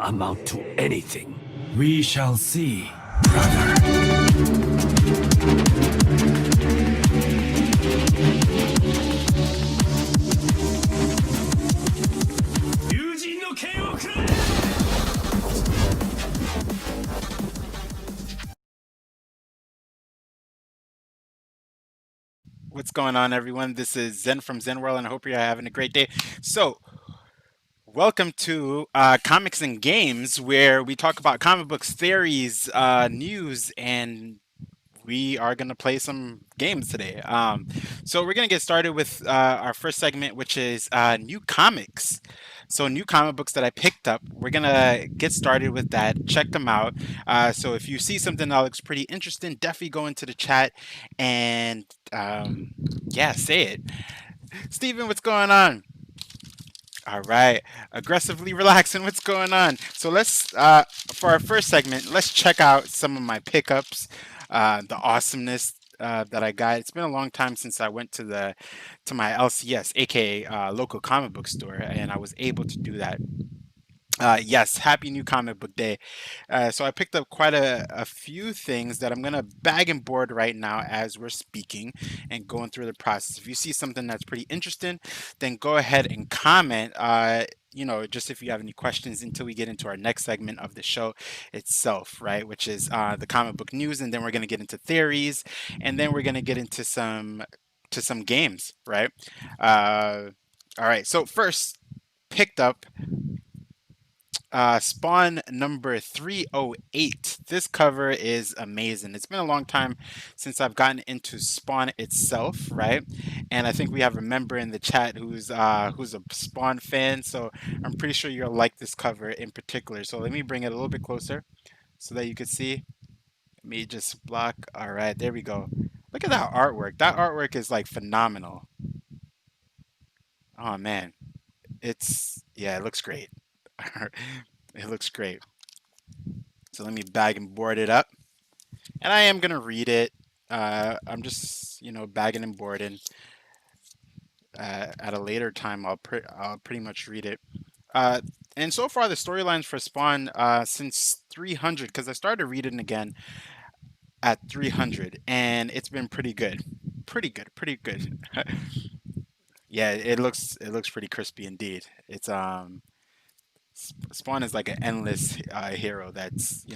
amount to anything. We shall see, brother. What's going on, everyone? This is Zen from Zen World, and I hope you're having a great day. So, welcome to Comics and Games, where we talk about comic books, theories, news, and we are going to play some games today. So we're going to get started with our first segment, which is new comics. So new comic books that I picked up. We're going to get started with that. Check them out. So if you see something that looks pretty interesting, definitely go into the chat and yeah, say it. Steven, what's going on? All right, aggressively relaxing. What's going on? So let's, for our first segment, let's check out some of my pickups, the awesomeness that I got. It's been a long time since I went to my LCS, aka local comic book store, and I was able to do that. Yes, happy new comic book day. So I picked up quite a few things that I'm gonna bag and board right now as we're speaking and going through the process. If you see something that's pretty interesting, then go ahead and comment. Just if you have any questions until we get into our next segment of the show itself, right? Which is the comic book news, and then we're gonna get into theories, and then we're gonna get into some games, right? All right. So first, picked up Spawn number 308. This cover is amazing. It's been a long time since I've gotten into Spawn itself, right? And I think we have a member in the chat who's a Spawn fan, so I'm pretty sure you'll like this cover in particular. So let me bring it a little bit closer so that you can see. Let me just block. All right, there we go. Look at that artwork. That artwork is like phenomenal. Oh man, yeah, it looks great. It looks great. So let me bag and board it up. And I am going to read it. I'm just, bagging and boarding. At a later time, I'll pretty much read it. And so far, the storylines for Spawn since 300, because I started reading again at 300, and it's been pretty good. Pretty good, pretty good. Yeah, it looks pretty crispy indeed. It's Spawn is like an endless hero that's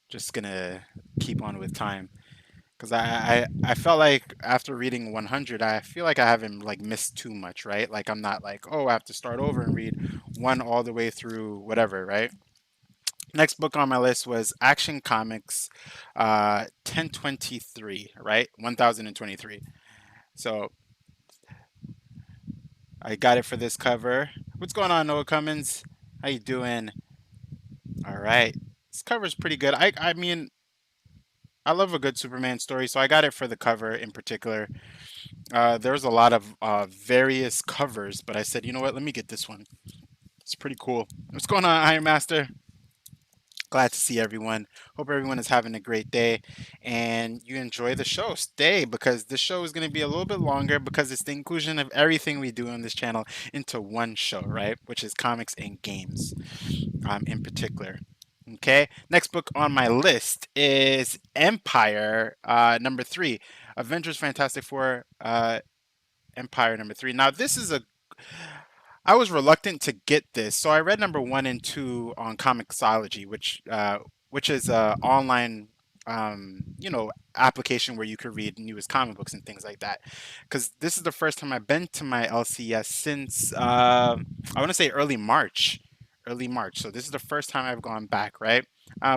just gonna keep on with time. Because I felt like after reading 100, I feel like I haven't like missed too much, right? Like I'm not like, oh, I have to start over and read one all the way through whatever, right? Next book on my list was Action Comics 1023, right? 1023. So I got it for this cover. What's going on, Noah Cummins? How you doing? All right. This cover is pretty good. I mean, I love a good Superman story, so I got it for the cover in particular. There's a lot of various covers, but I said, you know what? Let me get this one. It's pretty cool. What's going on, Iron Master? Glad to see everyone. Hope everyone is having a great day and you enjoy the show. Stay because the show is going to be a little bit longer because it's the inclusion of everything we do on this channel into one show, right? Which is comics and games in particular. Okay, next book on my list is Empire number 3, Avengers Fantastic Four Empire number 3. Now, I was reluctant to get this, so I read number 1 and 2 on Comixology, which is a online application where you could read newest comic books and things like that. Because this is the first time I've been to my LCS since I want to say early March. Early March. So this is the first time I've gone back, right?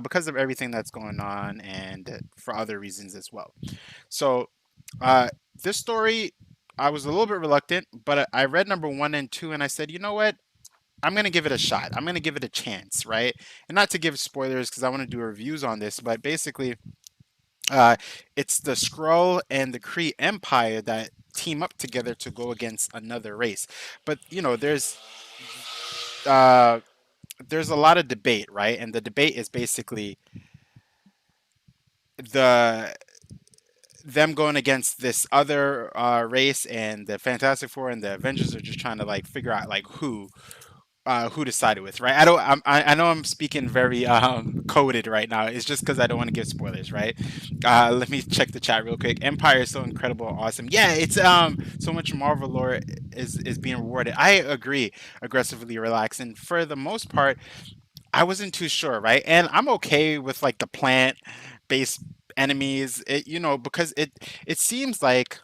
Because of everything that's going on and for other reasons as well. So this story, I was a little bit reluctant, but I read number 1 and 2 and I said, you know what? I'm going to give it a shot. I'm going to give it a chance, right? And not to give spoilers because I want to do reviews on this, but basically, it's the Skrull and the Kree Empire that team up together to go against another race. But, uh, there's a lot of debate, right? And the debate is basically the them going against this other race, and the Fantastic Four and the Avengers are just trying to like figure out like who to side with, right? I know I'm speaking very coded right now. It's just because I don't want to give spoilers, right? Let me check the chat real quick. Empire is so incredible, awesome. Yeah, it's so much Marvel lore is being rewarded. I agree. Aggressively relax, and for the most part, I wasn't too sure, right? And I'm okay with like the plant based enemies, because it seems like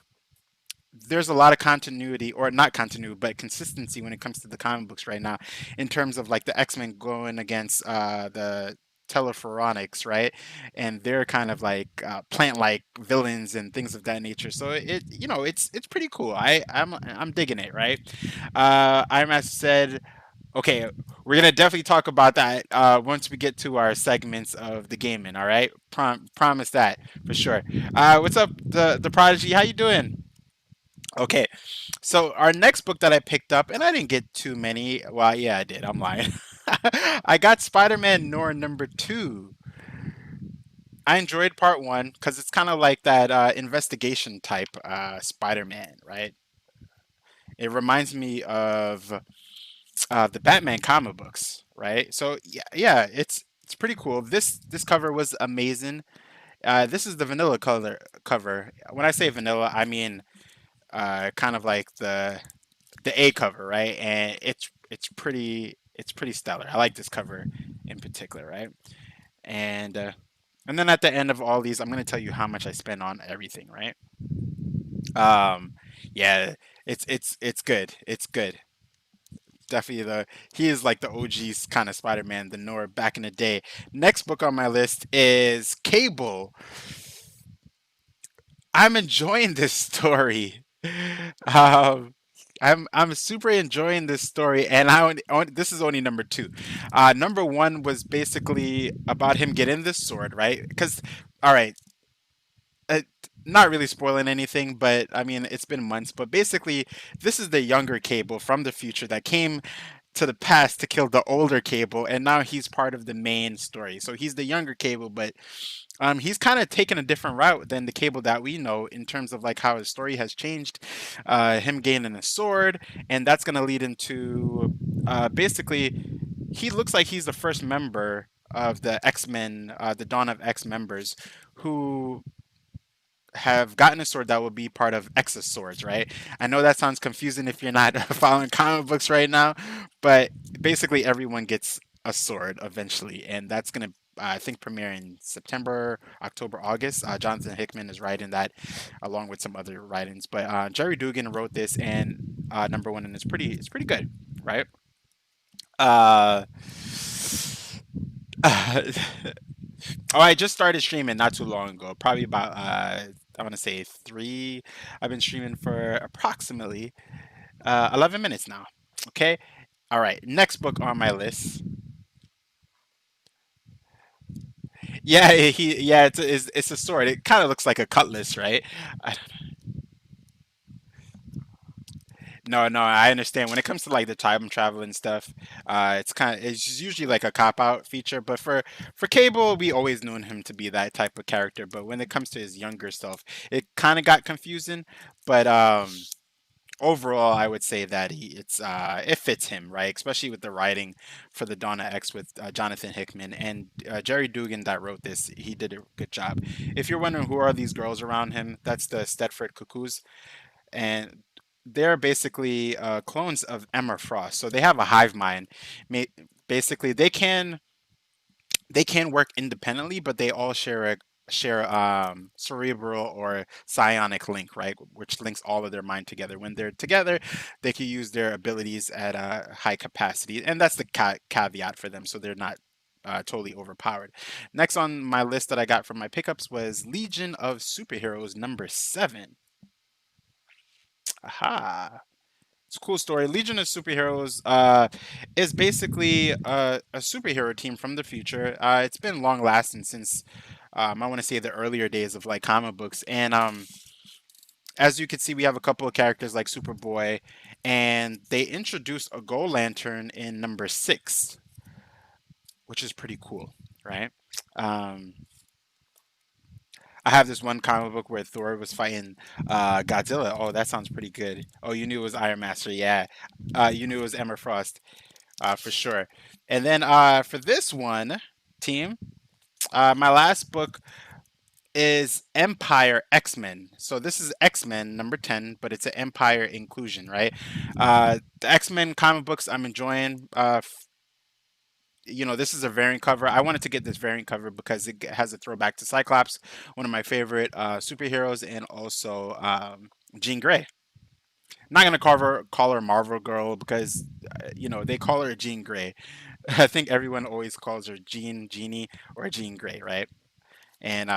there's a lot of continuity, or not continuity, but consistency when it comes to the comic books right now, in terms of like the X-Men going against the Telephoronics, right? And they're kind of like plant-like villains and things of that nature. So it's pretty cool. I'm digging it, right? IMAS said, okay, we're gonna definitely talk about that once we get to our segments of the gaming. All right, promise that for sure. What's up, the Prodigy? How you doing? Okay, so our next book that I picked up, and I didn't get too many. Well, yeah, I did. I'm lying. I got Spider-Man Noir #2. I enjoyed part one because it's kind of like that investigation type Spider-Man, right? It reminds me of the Batman comic books, right? So yeah, yeah, it's pretty cool. This cover was amazing. This is the vanilla color cover. When I say vanilla, I mean kind of like the A cover, right? And it's pretty stellar. I like this cover in particular, right? And then at the end of all these, I'm gonna tell you how much I spent on everything, right? Um, yeah, it's good. It's good. Definitely he is like the OG kind of Spider-Man, the Nor back in the day. Next book on my list is Cable. I'm enjoying this story. Um, I'm super enjoying this story, and this is only #2. #1 was basically about him getting this sword, right? Because, all right, uh, not really spoiling anything, but I mean it's been months. But basically, this is the younger Cable from the future that came to the past to kill the older Cable, and now he's part of the main story. So he's the younger Cable, but he's kind of taken a different route than the Cable that we know in terms of like how his story has changed. Him gaining a sword, and that's going to lead into basically he looks like he's the first member of the X-Men, the Dawn of X members, who have gotten a sword that will be part of X's swords, right? I know that sounds confusing if you're not following comic books right now, but basically everyone gets a sword eventually, and that's gonna I think premiere in September, October, August. Jonathan Hickman is writing that, along with some other writings. But Jerry Dugan wrote this, and #1, and it's pretty good, right? Uh, Oh, I just started streaming not too long ago. Probably about I want to say three. I've been streaming for approximately 11 minutes now. Okay. All right. Next book on my list. Yeah, yeah, it's a sword. It kind of looks like a cutlass, right? I, no, no, I understand. When it comes to like the time travel and stuff, it's usually like a cop out feature. But for Cable, we always known him to be that type of character. But when it comes to his younger self, it kind of got confusing. But overall, I would say that it fits him, right? Especially with the writing for the Donna X with Jonathan Hickman and Jerry Dugan that wrote this. He did a good job. If you're wondering who are these girls around him, that's the Stedford Cuckoos, and they're basically clones of Emma Frost. So they have a hive mind. Basically, they can work independently, but they all share cerebral or psionic link, right? Which links all of their mind together. When they're together, they can use their abilities at a high capacity, and that's the caveat for them. So they're not totally overpowered. Next on my list that I got from my pickups was Legion of Superheroes #7. Aha. It's a cool story. Legion of Superheroes is basically a superhero team from the future. It's been long lasting since I want to say the earlier days of like comic books. And as you can see, we have a couple of characters like Superboy, and they introduced a Gold Lantern in #6, which is pretty cool, right? Um, I have this one comic book where Thor was fighting Godzilla. Oh, that sounds pretty good. Oh, you knew it was Iron Master. Yeah. You knew it was Emma Frost. for sure. And then for this one, team, my last book is Empire X-Men. So this is X-Men number 10, but it's an Empire inclusion, right? The X-Men comic books I'm enjoying. This is a variant cover. I wanted to get this variant cover because it has a throwback to Cyclops, one of my favorite superheroes, and also Jean Grey. Not gonna call her Marvel Girl because they call her Jean Grey. I think everyone always calls her Jeannie, or Jean Grey, right? And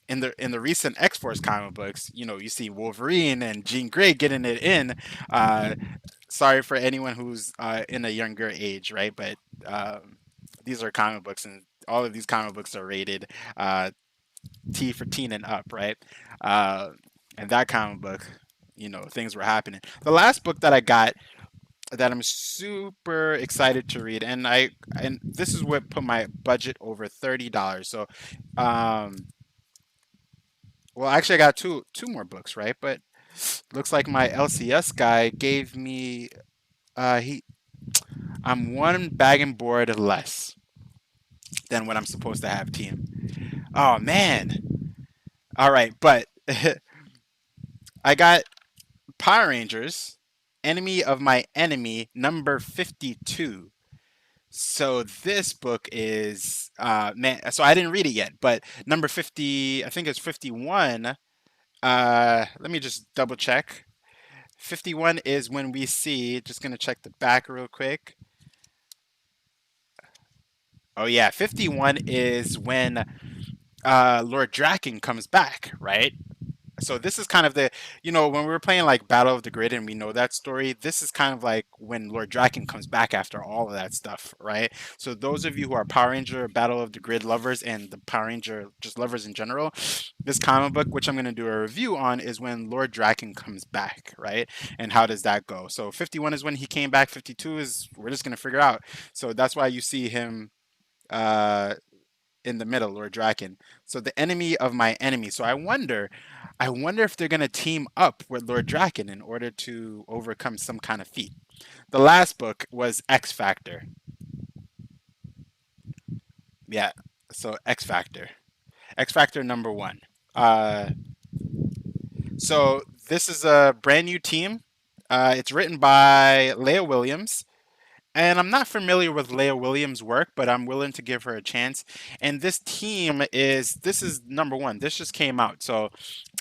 in the recent X Force comic books, you see Wolverine and Jean Grey getting it in. Uh, Sorry for anyone who's in a younger age, right? But these are comic books, and all of these comic books are rated uh, T for teen and up, right? Uh, and that comic book, things were happening. The last book that I got that I'm super excited to read, and this is what put my budget over $30. So, um, well, actually, I got two more books, right? But looks like my LCS guy gave me he I'm one bag and board less than what I'm supposed to have, team. Oh man. All right, but I got Power Rangers, Enemy of My Enemy, number 52. So this book is man, so I didn't read it yet, but number 50, I think it's 51. Let me just double check. 51 is when we see, just gonna check the back real quick. Oh yeah, 51 is when Lord Draken comes back, right? So this is kind of when we were playing like Battle of the Grid and we know that story, this is kind of like when Lord Draken comes back after all of that stuff, right? So those of you who are Power Ranger Battle of the Grid lovers and the Power Ranger just lovers in general, this comic book, which I'm going to do a review on, is when Lord Draken comes back, right? And how does that go? So 51 is when he came back, 52 is we're just going to figure out. So that's why you see him uh in the middle, Lord Draken. So the enemy of my enemy. So I wonder if they're gonna team up with Lord Draken in order to overcome some kind of feat. The last book was X Factor. Yeah. So X Factor. X Factor number 1. Uh, so this is a brand new team. It's written by Leah Williams. And I'm not familiar with Leah Williams' work, but I'm willing to give her a chance. And this is number 1. This just came out. So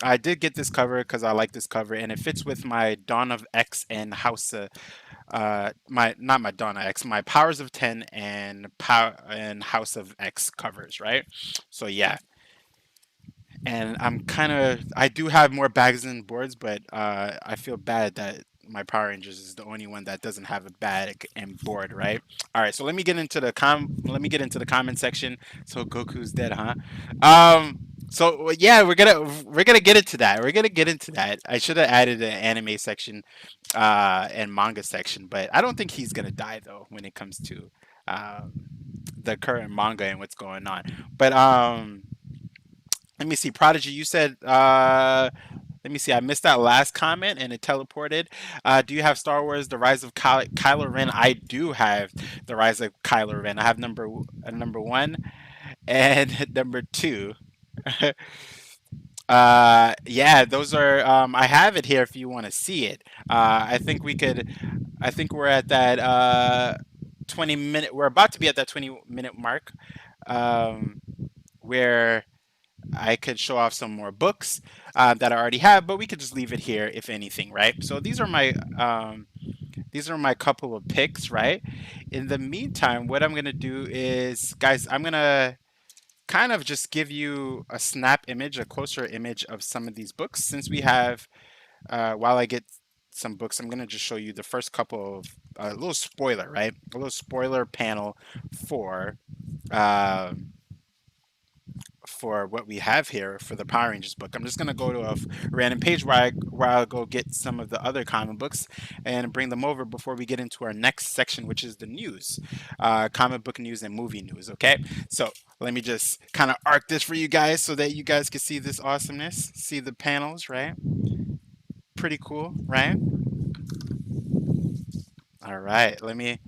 I did get this cover because I like this cover, and it fits with my Dawn of X and my not my Dawn of X, my Powers of 10 and House of X covers, right? So yeah, and I do have more bags than boards, but I feel bad that my Power Rangers is the only one that doesn't have a bag and board, right? All right, so let me get into the comment section. So Goku's dead, huh? So yeah, we're gonna get into that. We're gonna get into that. I should have added an anime section, and manga section, but I don't think he's gonna die though when it comes to um, the current manga and what's going on. But let me see, Prodigy. You said, let me see. I missed that last comment and it teleported. Do you have Star Wars: The Rise of Kylo Ren? I do have The Rise of Kylo Ren. I have number 1 and number 2. Yeah, those are. I have it here if you want to see it. I think we could. I think we're at that 20 minute. We're about to be at that 20-minute mark, um, where I could show off some more books that I already have, but we could just leave it here if anything, right? So these are my couple of picks, right? In the meantime, what I'm gonna do is, guys, I'm gonna kind of just give you a snap image, a closer image of some of these books. Since we have, while I get some books, I'm gonna just show you the first couple of a little spoiler, right? A little spoiler panel for. Um for what we have here for the Power Rangers book. I'm just gonna go to a random page where I'll go get some of the other comic books and bring them over before we get into our next section, which is the news, comic book news and movie news. Okay, so let me just kind of arc this for you guys so that you guys can see this awesomeness, see the panels, right? Pretty cool, right? All right, let me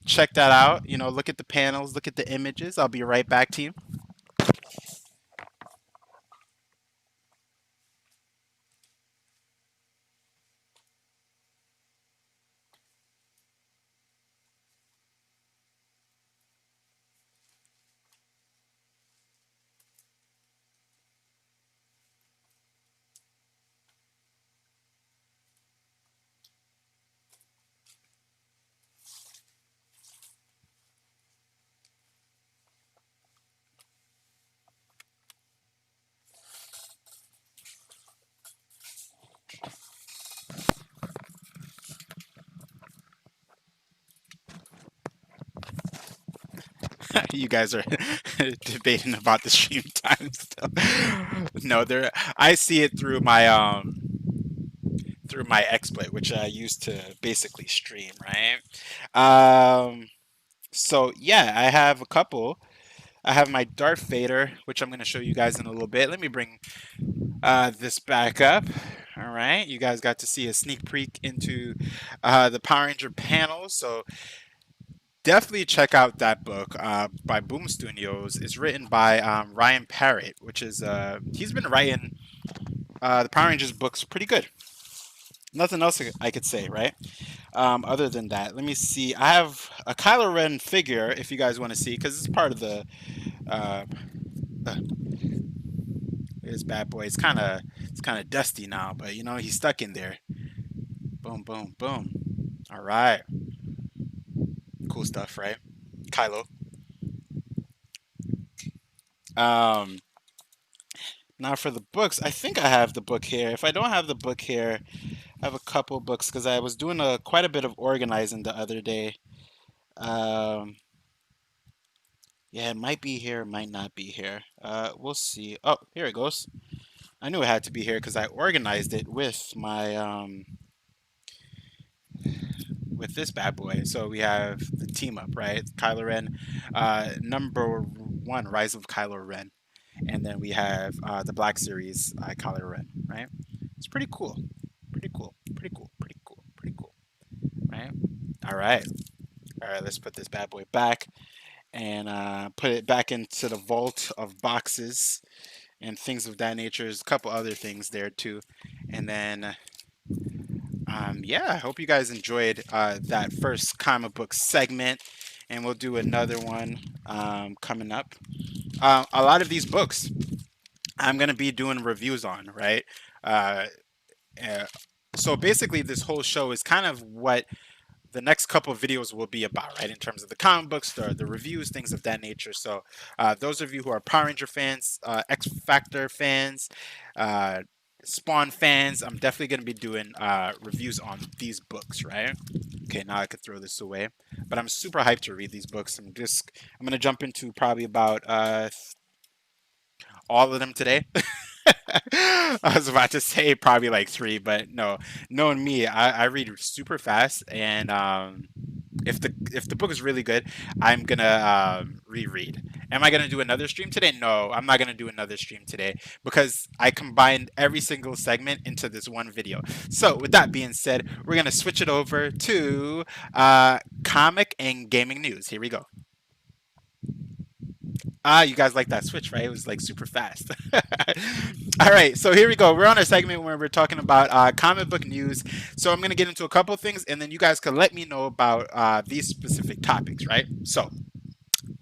check that out. You know, look at the panels, look at the images. I'll be right back, team. You guys are debating about the stream time still. No, there. I see it through my XSplit, which I use to basically stream, right? So yeah, I have a couple. I have my Darth Vader, which I'm going to show you guys in a little bit. Let me bring this back up. All right, you guys got to see a sneak peek into the Power Ranger panel. So definitely check out that book by Boom Studios. It's written by Ryan Parrott, which is he's been writing the Power Rangers books pretty good. Nothing else I could say, right? Other than that, let me see. I have a Kylo Ren figure if you guys want to see, because it's part of the. Uh, this bad boy. It's kind of dusty now, but you know he's stuck in there. Boom, boom, boom. All right, cool stuff, right? Kylo. Um, Now for the books, I think I have the book here. If I don't have the book here, I have a couple books because I was doing quite a bit of organizing the other day. Um, yeah, it might be here, it might not be here. We'll see. Oh, here it goes. I knew it had to be here because I organized it with my with this bad boy. So we have the team up, right? Kylo Ren, number one, Rise of Kylo Ren, and then we have the Black Series, Kylo Ren, right? It's pretty cool, pretty cool, pretty cool, pretty cool, pretty cool, right? All right, all right. Let's put this bad boy back and put it back into the vault of boxes and things of that nature. There's a couple other things there too, and then yeah, I hope you guys enjoyed that first comic book segment, and we'll do another one coming up. A lot of these books I'm going to be doing reviews on, right? Uh, uh, so basically, this whole show is kind of what the next couple of videos will be about, right? In terms of the comic books, the reviews, things of that nature. So, those of you who are Power Ranger fans, X Factor fans, uh, Spawn fans, I'm definitely going to be doing reviews on these books, right? Okay, now I could throw this away, but I'm super hyped to read these books. I'm going to jump into probably about all of them today. I was about to say probably like three, but no. Knowing me, I read super fast, and if the book is really good, I'm gonna reread. Am I gonna do another stream today? No, I'm not gonna do another stream today because I combined every single segment into this one video. So with that being said, we're gonna switch it over to comic and gaming news. Here we go. Ah, you guys like that switch, right? It was like super fast. All right, so here we go. We're on a segment where we're talking about comic book news. So I'm going to get into a couple of things, and then you guys can let me know about these specific topics, right? So,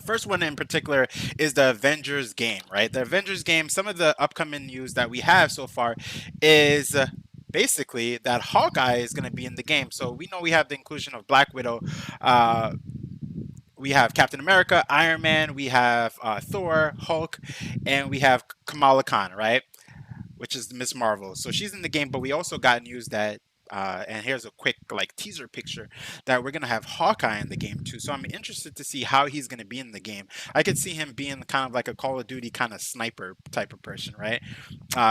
first one in particular is the Avengers game, right? The Avengers game, some of the upcoming news that we have so far is. Basically, that Hawkeye is going to be in the game. So we know we have the inclusion of Black Widow, we have Captain America, Iron Man, we have Thor, Hulk, and we have Kamala Khan, right? Which is Miss Marvel. So she's in the game, but we also got news that, and here's a quick like teaser picture that we're gonna have Hawkeye in the game too. So I'm interested to see how he's gonna be in the game. I could see him being kind of like a Call of Duty kind of sniper type of person, right?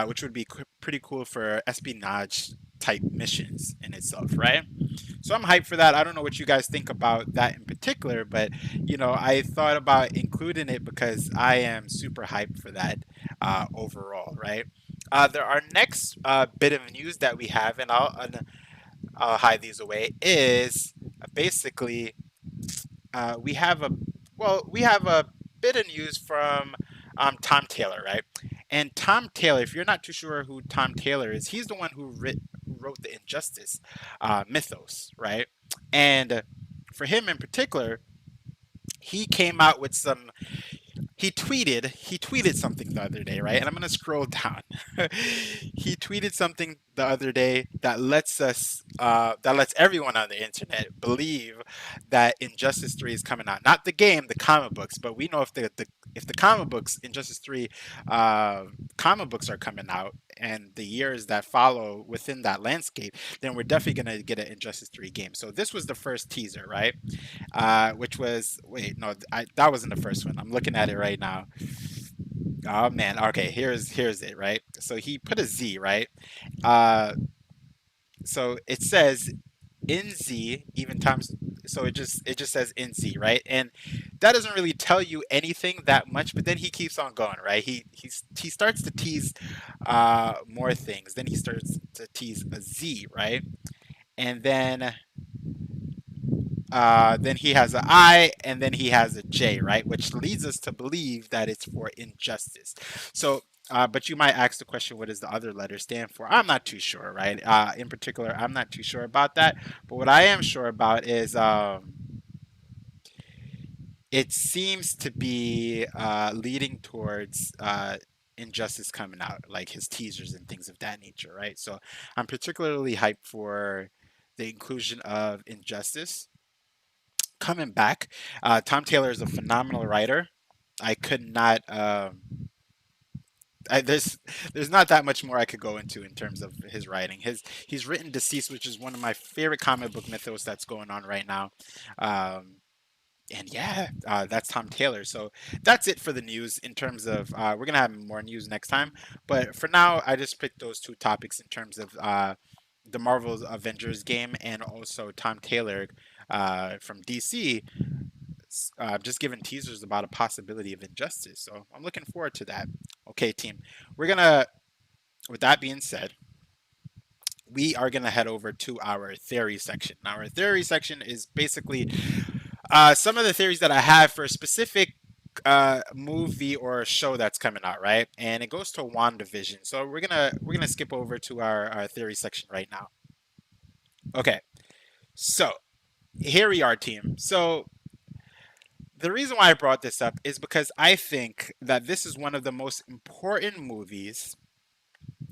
Which would be pretty cool for espionage type missions in itself, right? So I'm hyped for that. I don't know what you guys think about that in particular, but you know, I thought about including it because I am super hyped for that overall, right? Our next bit of news that we have, and I'll hide these away, is basically we have a we have a bit of news from Tom Taylor, right? And Tom Taylor, if you're not too sure who Tom Taylor is, he's the one who wrote the Injustice mythos, right? And for him in particular, he came out with some he tweeted something the other day, right? And I'm gonna scroll down. He tweeted something the other day that lets everyone on the internet believe that Injustice 3 is coming out. Not the game, the comic books, but we know if the comic books, Injustice 3 comic books are coming out and the years that follow within that landscape, then we're definitely gonna get an Injustice 3 game. So this was the first teaser, right? Which was wait, no, that wasn't the first one. I'm looking at it right now. Oh man, okay, here's it, right? So he put a Z, right? Uh, so it says in Z even times. So it just says in Z, right? And that doesn't really tell you anything that much. But then he keeps on going, right? He starts to tease more things. Then he starts to tease a Z, right? And then he has an I, and then he has a J, right? Which leads us to believe that it's for injustice. So, but you might ask the question, what does the other letter stand for? I'm not too sure, right? In particular, I'm not too sure about that. But what I am sure about is it seems to be leading towards injustice coming out, like his teasers and things of that nature, right? So I'm particularly hyped for the inclusion of injustice coming back. Tom Taylor is a phenomenal writer. I could not. There's not that much more I could go into in terms of his writing. He's written Deceased, which is one of my favorite comic book mythos that's going on right now. And yeah, that's Tom Taylor. So that's it for the news in terms of we're gonna have more news next time. But for now, I just picked those two topics in terms of the Marvel's Avengers game and also Tom Taylor from DC just giving teasers about a possibility of injustice. So I'm looking forward to that. Okay, team. We're gonna. With that being said, we are gonna head over to our theory section. Now, our theory section is basically some of the theories that I have for a specific movie or show that's coming out, right? And it goes to WandaVision. So we're gonna skip over to our theory section right now. Okay, so here we are, team. So the reason why I brought this up is because I think that this is one of the most important movies.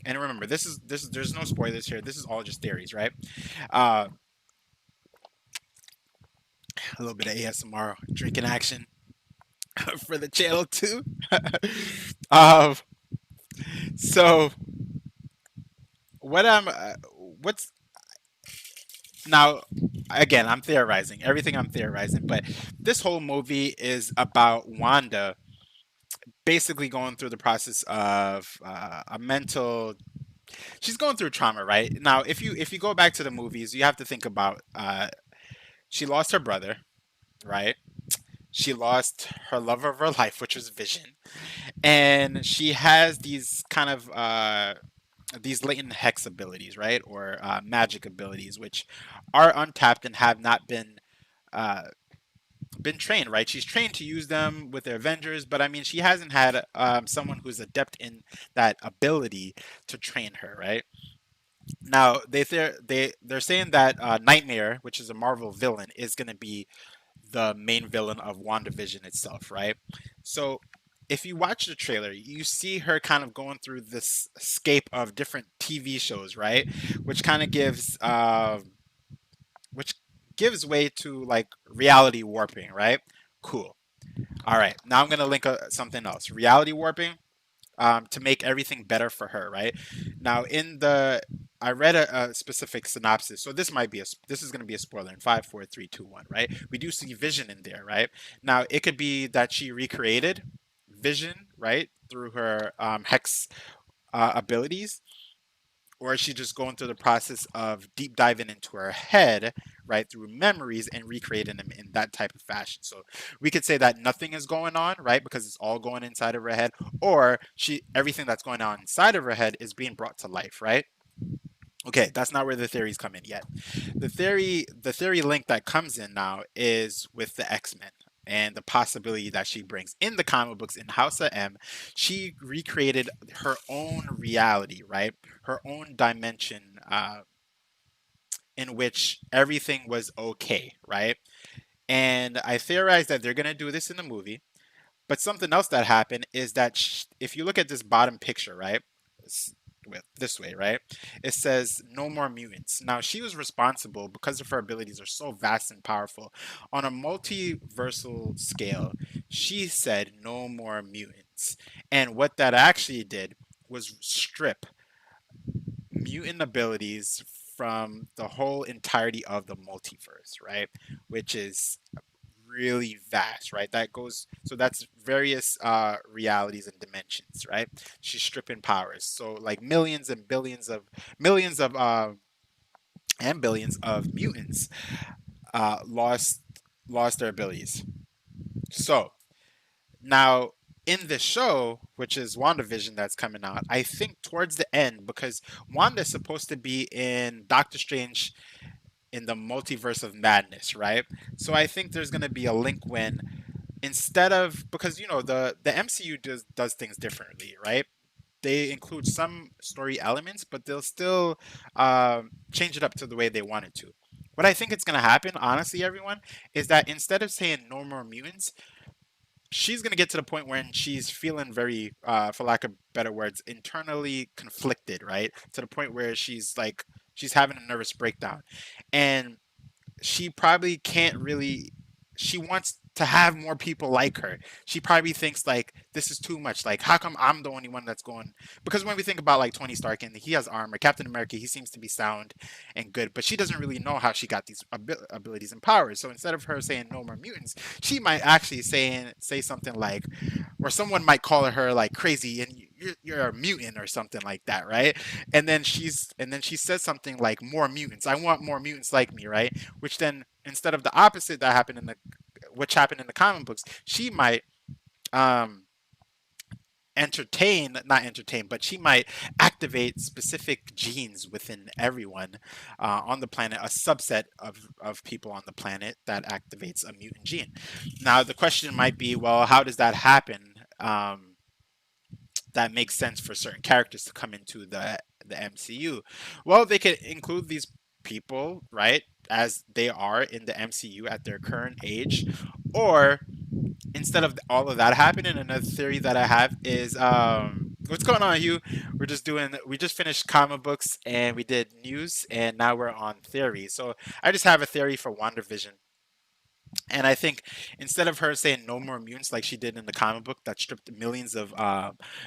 And remember, this is there's no spoilers here. This is all just theories, right? Uh, a little bit of ASMR drinking action for the channel too. um, so what I'm what's now again, I'm theorizing. Everything I'm theorizing, but this whole movie is about Wanda basically going through the process of a mental she's going through trauma, right? Now, if you go back to the movies, you have to think about she lost her brother, right? She lost her love of her life, which was Vision, and she has these kind of these latent hex abilities, right, or magic abilities, which are untapped and have not uh, been trained, right? She's trained to use them with the Avengers, but I mean, she hasn't had someone who's adept in that ability to train her, right? Now they're saying that Nightmare, which is a Marvel villain, is going to be the main villain of WandaVision itself, right? So if you watch the trailer, you see her kind of going through this scape of different TV shows, right? Which kind of which gives way to like reality warping, right? Cool. All right, now I'm gonna link something else. Reality warping to make everything better for her, right? Now, I read a specific synopsis, so this is going to be a spoiler in 5, 4, 3, 2, 1, right? We do see Vision in there, right? Now, it could be that she recreated Vision, right, through her hex abilities, or is she just going through the process of deep diving into her head, right, through memories and recreating them in that type of fashion? So we could say that nothing is going on, right, because it's all going inside of her head, or she everything that's going on inside of her head is being brought to life, right? Okay, that's not where the theories come in yet. The theory link that comes in now is with the X-Men and the possibility that she brings in the comic books in House of M. She recreated her own reality, right? Her own dimension, in which everything was okay, right? And I theorize that they're gonna do this in the movie. But something else that happened is that if you look at this bottom picture, right, with this way, right, it says no more mutants. Now she was responsible because of her abilities are so vast and powerful on a multiversal scale. She said no more mutants, and what that actually did was strip mutant abilities from the whole entirety of the multiverse, right? Which is really vast, right? That goes so that's various realities and dimensions, right? She's stripping powers. So like millions of and billions of mutants lost their abilities. So now in the show, which is WandaVision that's coming out, I think towards the end, because Wanda's supposed to be in Doctor Strange in the multiverse of madness, right? So I think there's going to be a link when instead of because the MCU does things differently, right? They include some story elements, but they'll still change it up to the way they want it to. What I think it's gonna happen, honestly, everyone, is that instead of saying no more mutants, she's gonna get to the point when she's feeling very, for lack of better words, internally conflicted, right? To the point where she's having a nervous breakdown, and she probably can't really she wants to have more people like her. She probably thinks like this is too much. Like how come I'm the only one that's going because when we think about like Tony Stark and he has armor, Captain America, he seems to be sound and good, but she doesn't really know how she got these abilities and powers. So instead of her saying no more mutants, she might actually say something like or someone might call her like crazy and you're a mutant or something like that, right? And then she says something like more mutants. I want more mutants like me, right? Which then instead of the opposite that happened in the which happened in the comic books, she might um not entertain, but she might activate specific genes within everyone on the planet, a subset of people on the planet that activates a mutant gene. Now the question might be, well, how does that happen? That makes sense for certain characters to come into the MCU. Well, they could include these people, right, as they are in the MCU at their current age, or instead of all of that happening, another theory that I have is what's going on, Hugh? We just finished comic books and we did news and now we're on theory. So I just have a theory for WandaVision. And I think instead of her saying no more mutants like she did in the comic book that stripped millions of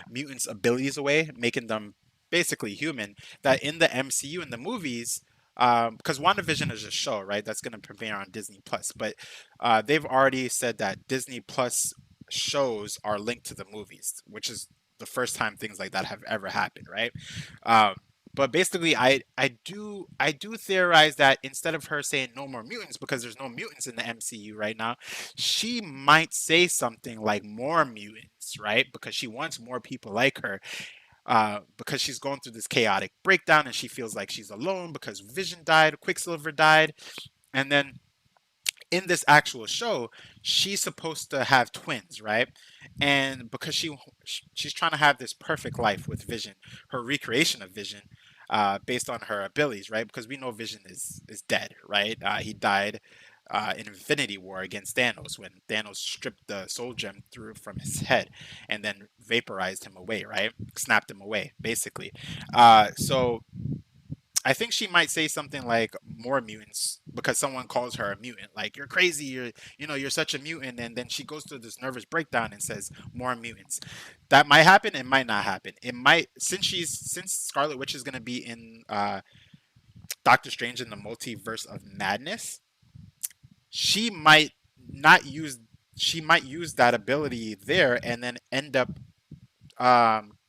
mutants' abilities away, making them basically human, that in the MCU in the movies, because WandaVision is a show, right? That's going to premiere on Disney Plus, but they've already said that Disney Plus shows are linked to the movies, which is the first time things like that have ever happened, right? Um, but basically, I do theorize that instead of her saying no more mutants because there's no mutants in the MCU right now, she might say something like more mutants, right? Because she wants more people like her. Because she's going through this chaotic breakdown and she feels like she's alone because Vision died, Quicksilver died, and then in this actual show, she's supposed to have twins, right? And because she's trying to have this perfect life with Vision, her recreation of Vision, based on her abilities, right? Because we know Vision is dead, right? He died in Infinity War against Thanos when Thanos stripped the Soul Gem through from his head and then vaporized him away, right? Snapped him away, basically. So I think she might say something like more mutants because someone calls her a mutant. Like you're crazy, you're such a mutant, and then she goes through this nervous breakdown and says more mutants. That might happen. It might not happen. It might since Scarlet Witch is gonna be in Doctor Strange in the Multiverse of Madness. She might not use. She might use that ability there and then end up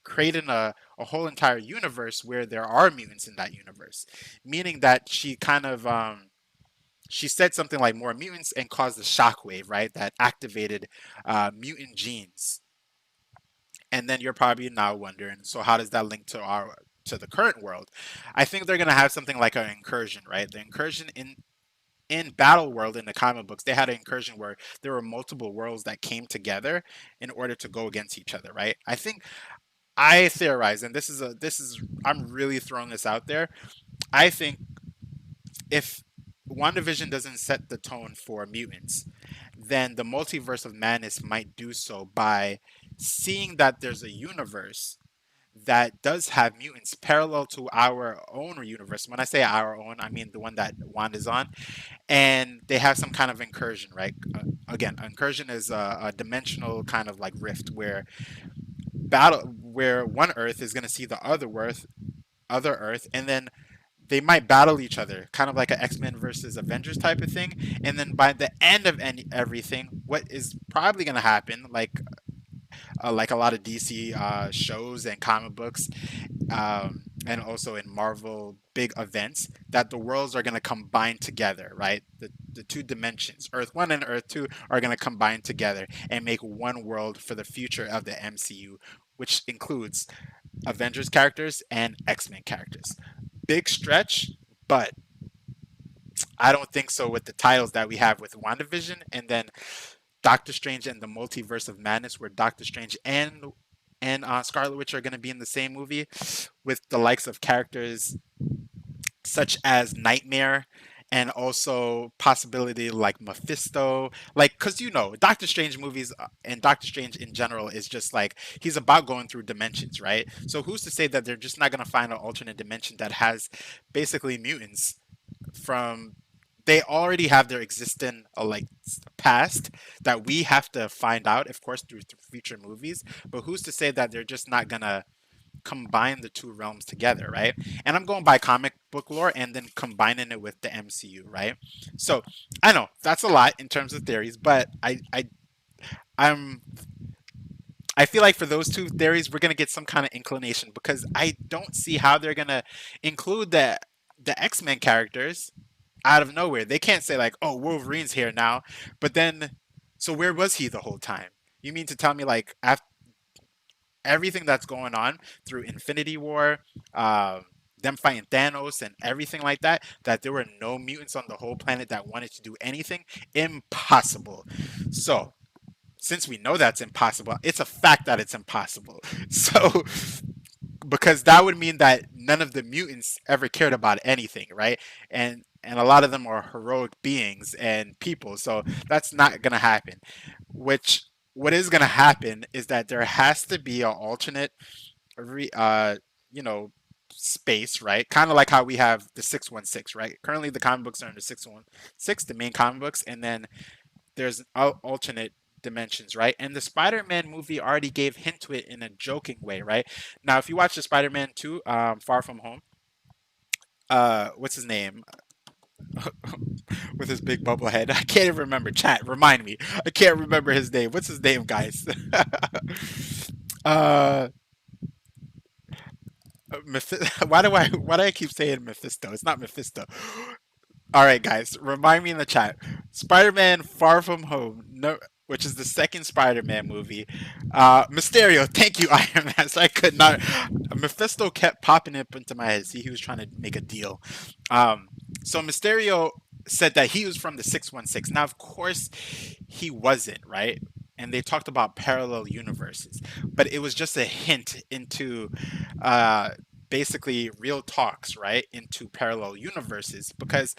creating a whole entire universe where there are mutants in that universe, meaning that she kind of she said something like more mutants and caused a shockwave, right? That activated mutant genes. And then you're probably now wondering, so how does that link to our to the current world. I think they're gonna have something like an incursion, right? The incursion in Battle World in the comic books, they had an incursion where there were multiple worlds that came together in order to go against each other, right? I think I theorize, and this is I'm really throwing this out there. I think if WandaVision doesn't set the tone for mutants, then the multiverse of madness might do so by seeing that there's a universe that does have mutants parallel to our own universe. When I say our own, I mean the one that Wanda's on, and they have some kind of incursion, right? Again, incursion is a dimensional kind of like rift where one Earth is going to see the other Earth, and then they might battle each other, kind of like an X-Men versus Avengers type of thing. And then by the end of everything, what is probably going to happen, like a lot of DC shows and comic books, and also in Marvel big events, that the worlds are going to combine together, right? The two dimensions, Earth 1 and Earth 2, are going to combine together and make one world for the future of the MCU, which includes Avengers characters and X-Men characters. Big stretch, but I don't think so with the titles that we have with WandaVision and then Doctor Strange and the Multiverse of Madness, where Doctor Strange and Scarlet Witch are going to be in the same movie, with the likes of characters such as Nightmare, and also possibility like Mephisto, like, because Doctor Strange movies and Doctor Strange in general is just like he's about going through dimensions, right? So who's to say that they're just not going to find an alternate dimension that has basically mutants from they already have their existing like past that we have to find out, of course, through future movies. But who's to say that they're just not gonna combine the two realms together, right? And I'm going by comic book lore and then combining it with the MCU, right? So I know that's a lot in terms of theories, but I'm I feel like for those two theories, we're gonna get some kind of inclination because I don't see how they're gonna include the X-Men characters out of nowhere. They can't say like, "Oh, Wolverine's here now," but then, so where was he the whole time? You mean to tell me like after everything that's going on through Infinity War, them fighting Thanos and everything like that, that there were no mutants on the whole planet that wanted to do anything? Impossible. So since we know that's impossible, it's a fact that it's impossible. So because that would mean that none of the mutants ever cared about anything, right? And a lot of them are heroic beings and people, so that's not gonna happen. Which what is gonna happen is that there has to be an alternate, re, you know, space, right? Kind of like how we have the 616, right? Currently, the comic books are in the 616, the main comic books, and then there's alternate dimensions, right? And the Spider-Man movie already gave hint to it in a joking way, right? Now, if you watch the Spider-Man 2, Far From Home, what's his name? With his big bubble head. I can't even remember. Chat, remind me. I can't remember his name. What's his name, guys? uh, why do I keep saying Mephisto? It's not Mephisto. All right, guys, remind me in the chat. Spider-Man: Far From Home, no, which is the second Spider-Man movie. Mysterio, thank you, Iron Man. So I could not. Mephisto kept popping up into my head. See, he was trying to make a deal. So Mysterio said that he was from the 616. Now, of course, he wasn't, right? And they talked about parallel universes, but it was just a hint into basically real talks, right? Into parallel universes, because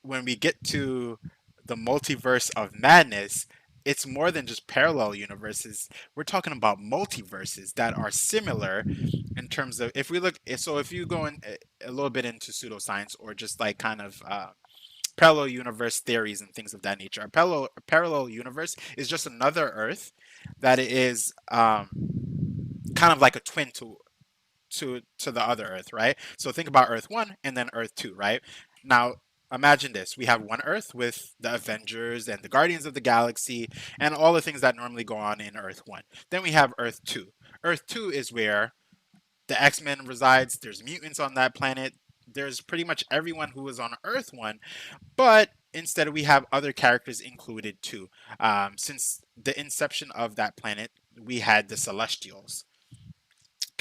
when we get to the multiverse of madness, it's more than just parallel universes. We're talking about multiverses that are similar in terms of, if we look, so if you go in a little bit into pseudoscience or just like kind of parallel universe theories and things of that nature, a parallel universe is just another Earth that is kind of like a twin to the other Earth, right? So think about Earth 1 and then Earth 2, right? Now, imagine this. We have one Earth with the Avengers and the Guardians of the Galaxy and all the things that normally go on in Earth 1. Then we have Earth 2. Earth 2 is where the X-Men resides. There's mutants on that planet. There's pretty much everyone who was on Earth 1, but instead we have other characters included too. Since the inception of that planet, we had the Celestials.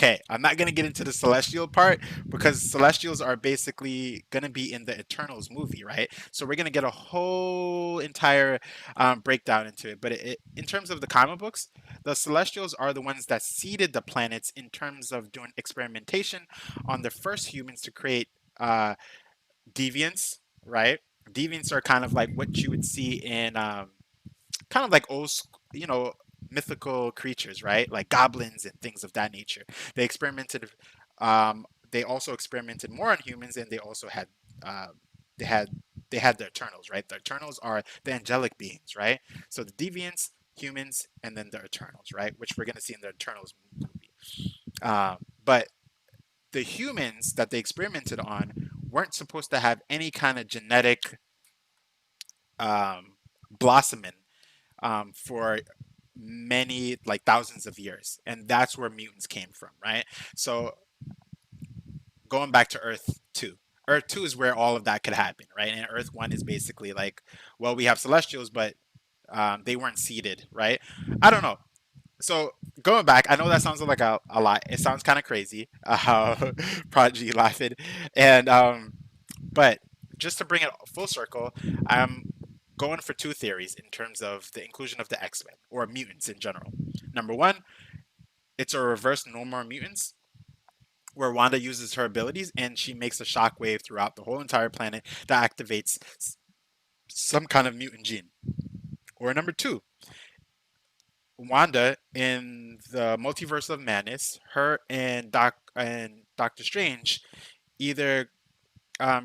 Okay, I'm not gonna get into the celestial part because celestials are basically gonna be in the Eternals movie, right? So we're gonna get a whole entire breakdown into it. But in terms of the comic books, the celestials are the ones that seeded the planets in terms of doing experimentation on the first humans to create uh, deviants, right? Deviants are kind of like what you would see in kind of like mythical creatures, right? Like goblins and things of that nature. They experimented. They also experimented more on humans, and they also had uh, they had they had the Eternals, right? The Eternals are the angelic beings, right? So the deviants, humans, and then the Eternals, right? Which we're gonna see in the Eternals movie. But the humans that they experimented on weren't supposed to have any kind of genetic blossoming for many like thousands of years, and that's where mutants came from, right? So going back to Earth 2, Earth 2 is where all of that could happen, right? And Earth 1 is basically like, well, we have celestials, but they weren't seeded, right? I don't know. So going back, I know that sounds like a lot. It sounds kind of crazy. Prodigy laughing, and but just to bring it full circle, I'm going for two theories in terms of the inclusion of the X-Men or mutants in general. Number one, it's a reverse No More Mutants, where Wanda uses her abilities and she makes a shockwave throughout the whole entire planet that activates some kind of mutant gene. Or number two, Wanda in the Multiverse of Madness, her and Doctor Strange either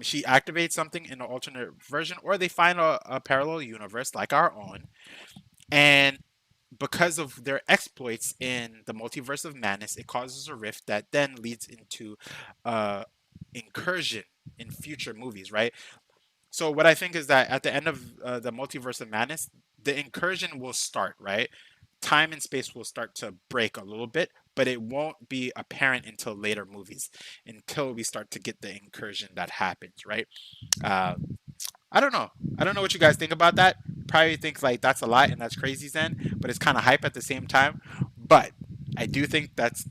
she activates something in an alternate version, or they find a parallel universe like our own, and because of their exploits in the Multiverse of Madness, it causes a rift that then leads into uh, incursion in future movies, right? So what I think is that at the end of the Multiverse of Madness, the incursion will start, right? Time and space will start to break a little bit, but it won't be apparent until later movies, until we start to get the incursion that happens, right? Uh, I don't know. I don't know what you guys think about that. Probably think like that's a lot and that's crazy, Zen, but it's kind of hype at the same time. But I do think that's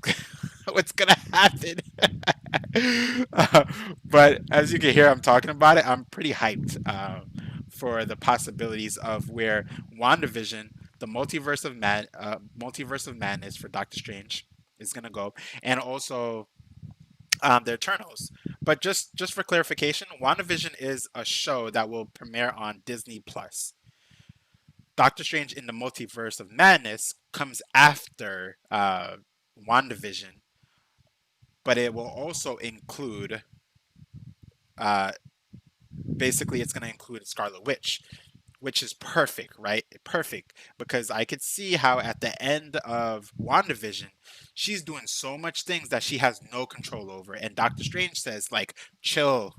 what's gonna happen. But as you can hear, I'm talking about it. I'm pretty hyped for the possibilities of where WandaVision, the multiverse of madness for Doctor Strange, is gonna go, and also the Eternals. But just for clarification, WandaVision is a show that will premiere on Disney Plus. Doctor Strange in the Multiverse of Madness comes after WandaVision, but it will also include uh, basically it's going to include Scarlet Witch, which is perfect, right? Perfect, because I could see how at the end of WandaVision, she's doing so much things that she has no control over, and Doctor Strange says like, "Chill,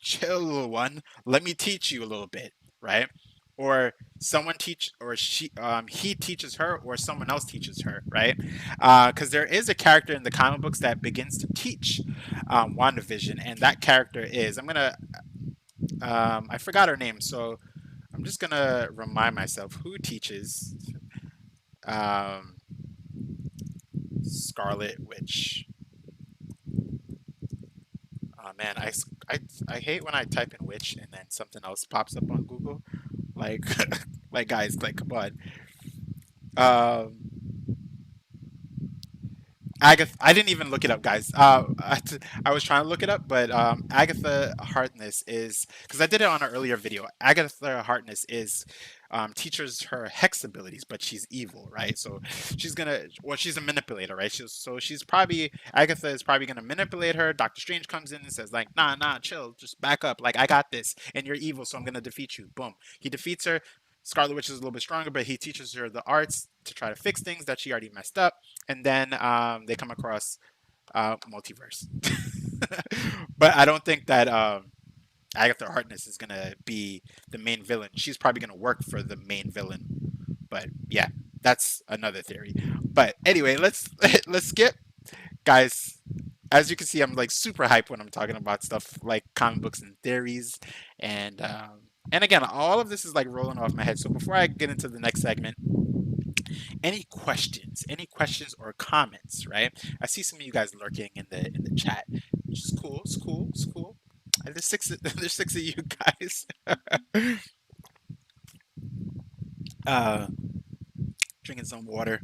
chill, little one. Let me teach you a little bit," right? Or someone teach, or he teaches her, or someone else teaches her, right? Because there is a character in the comic books that begins to teach WandaVision, and that character is I forgot her name, so I'm just gonna remind myself who teaches um, Scarlet Witch. Oh man, I hate when I type in witch and then something else pops up on Google. Like, like guys, like come on. Um, Agatha, I didn't even look it up, guys. I was trying to look it up, but Agatha Harkness is because I did it on an earlier video. Agatha Harkness is teaches her hex abilities, but she's evil, right? So she's a manipulator, right? She's probably Agatha is probably gonna manipulate her. Doctor Strange comes in and says like, nah, chill, just back up. Like I got this, and you're evil, so I'm gonna defeat you. Boom. He defeats her. Scarlet Witch is a little bit stronger, but he teaches her the arts to try to fix things that she already messed up, and then they come across multiverse. But I don't think that Agatha Harkness is gonna be the main villain. She's probably gonna work for the main villain. But yeah, that's another theory. But anyway, let's skip, guys. As you can see, I'm like super hyped when I'm talking about stuff like comic books and theories, and again, all of this is like rolling off my head. So before I get into the next segment, Any questions or comments, right? I see some of you guys lurking in the chat, which is cool. It's cool. It's cool. There's six. There's six of you guys. uh, Drinking some water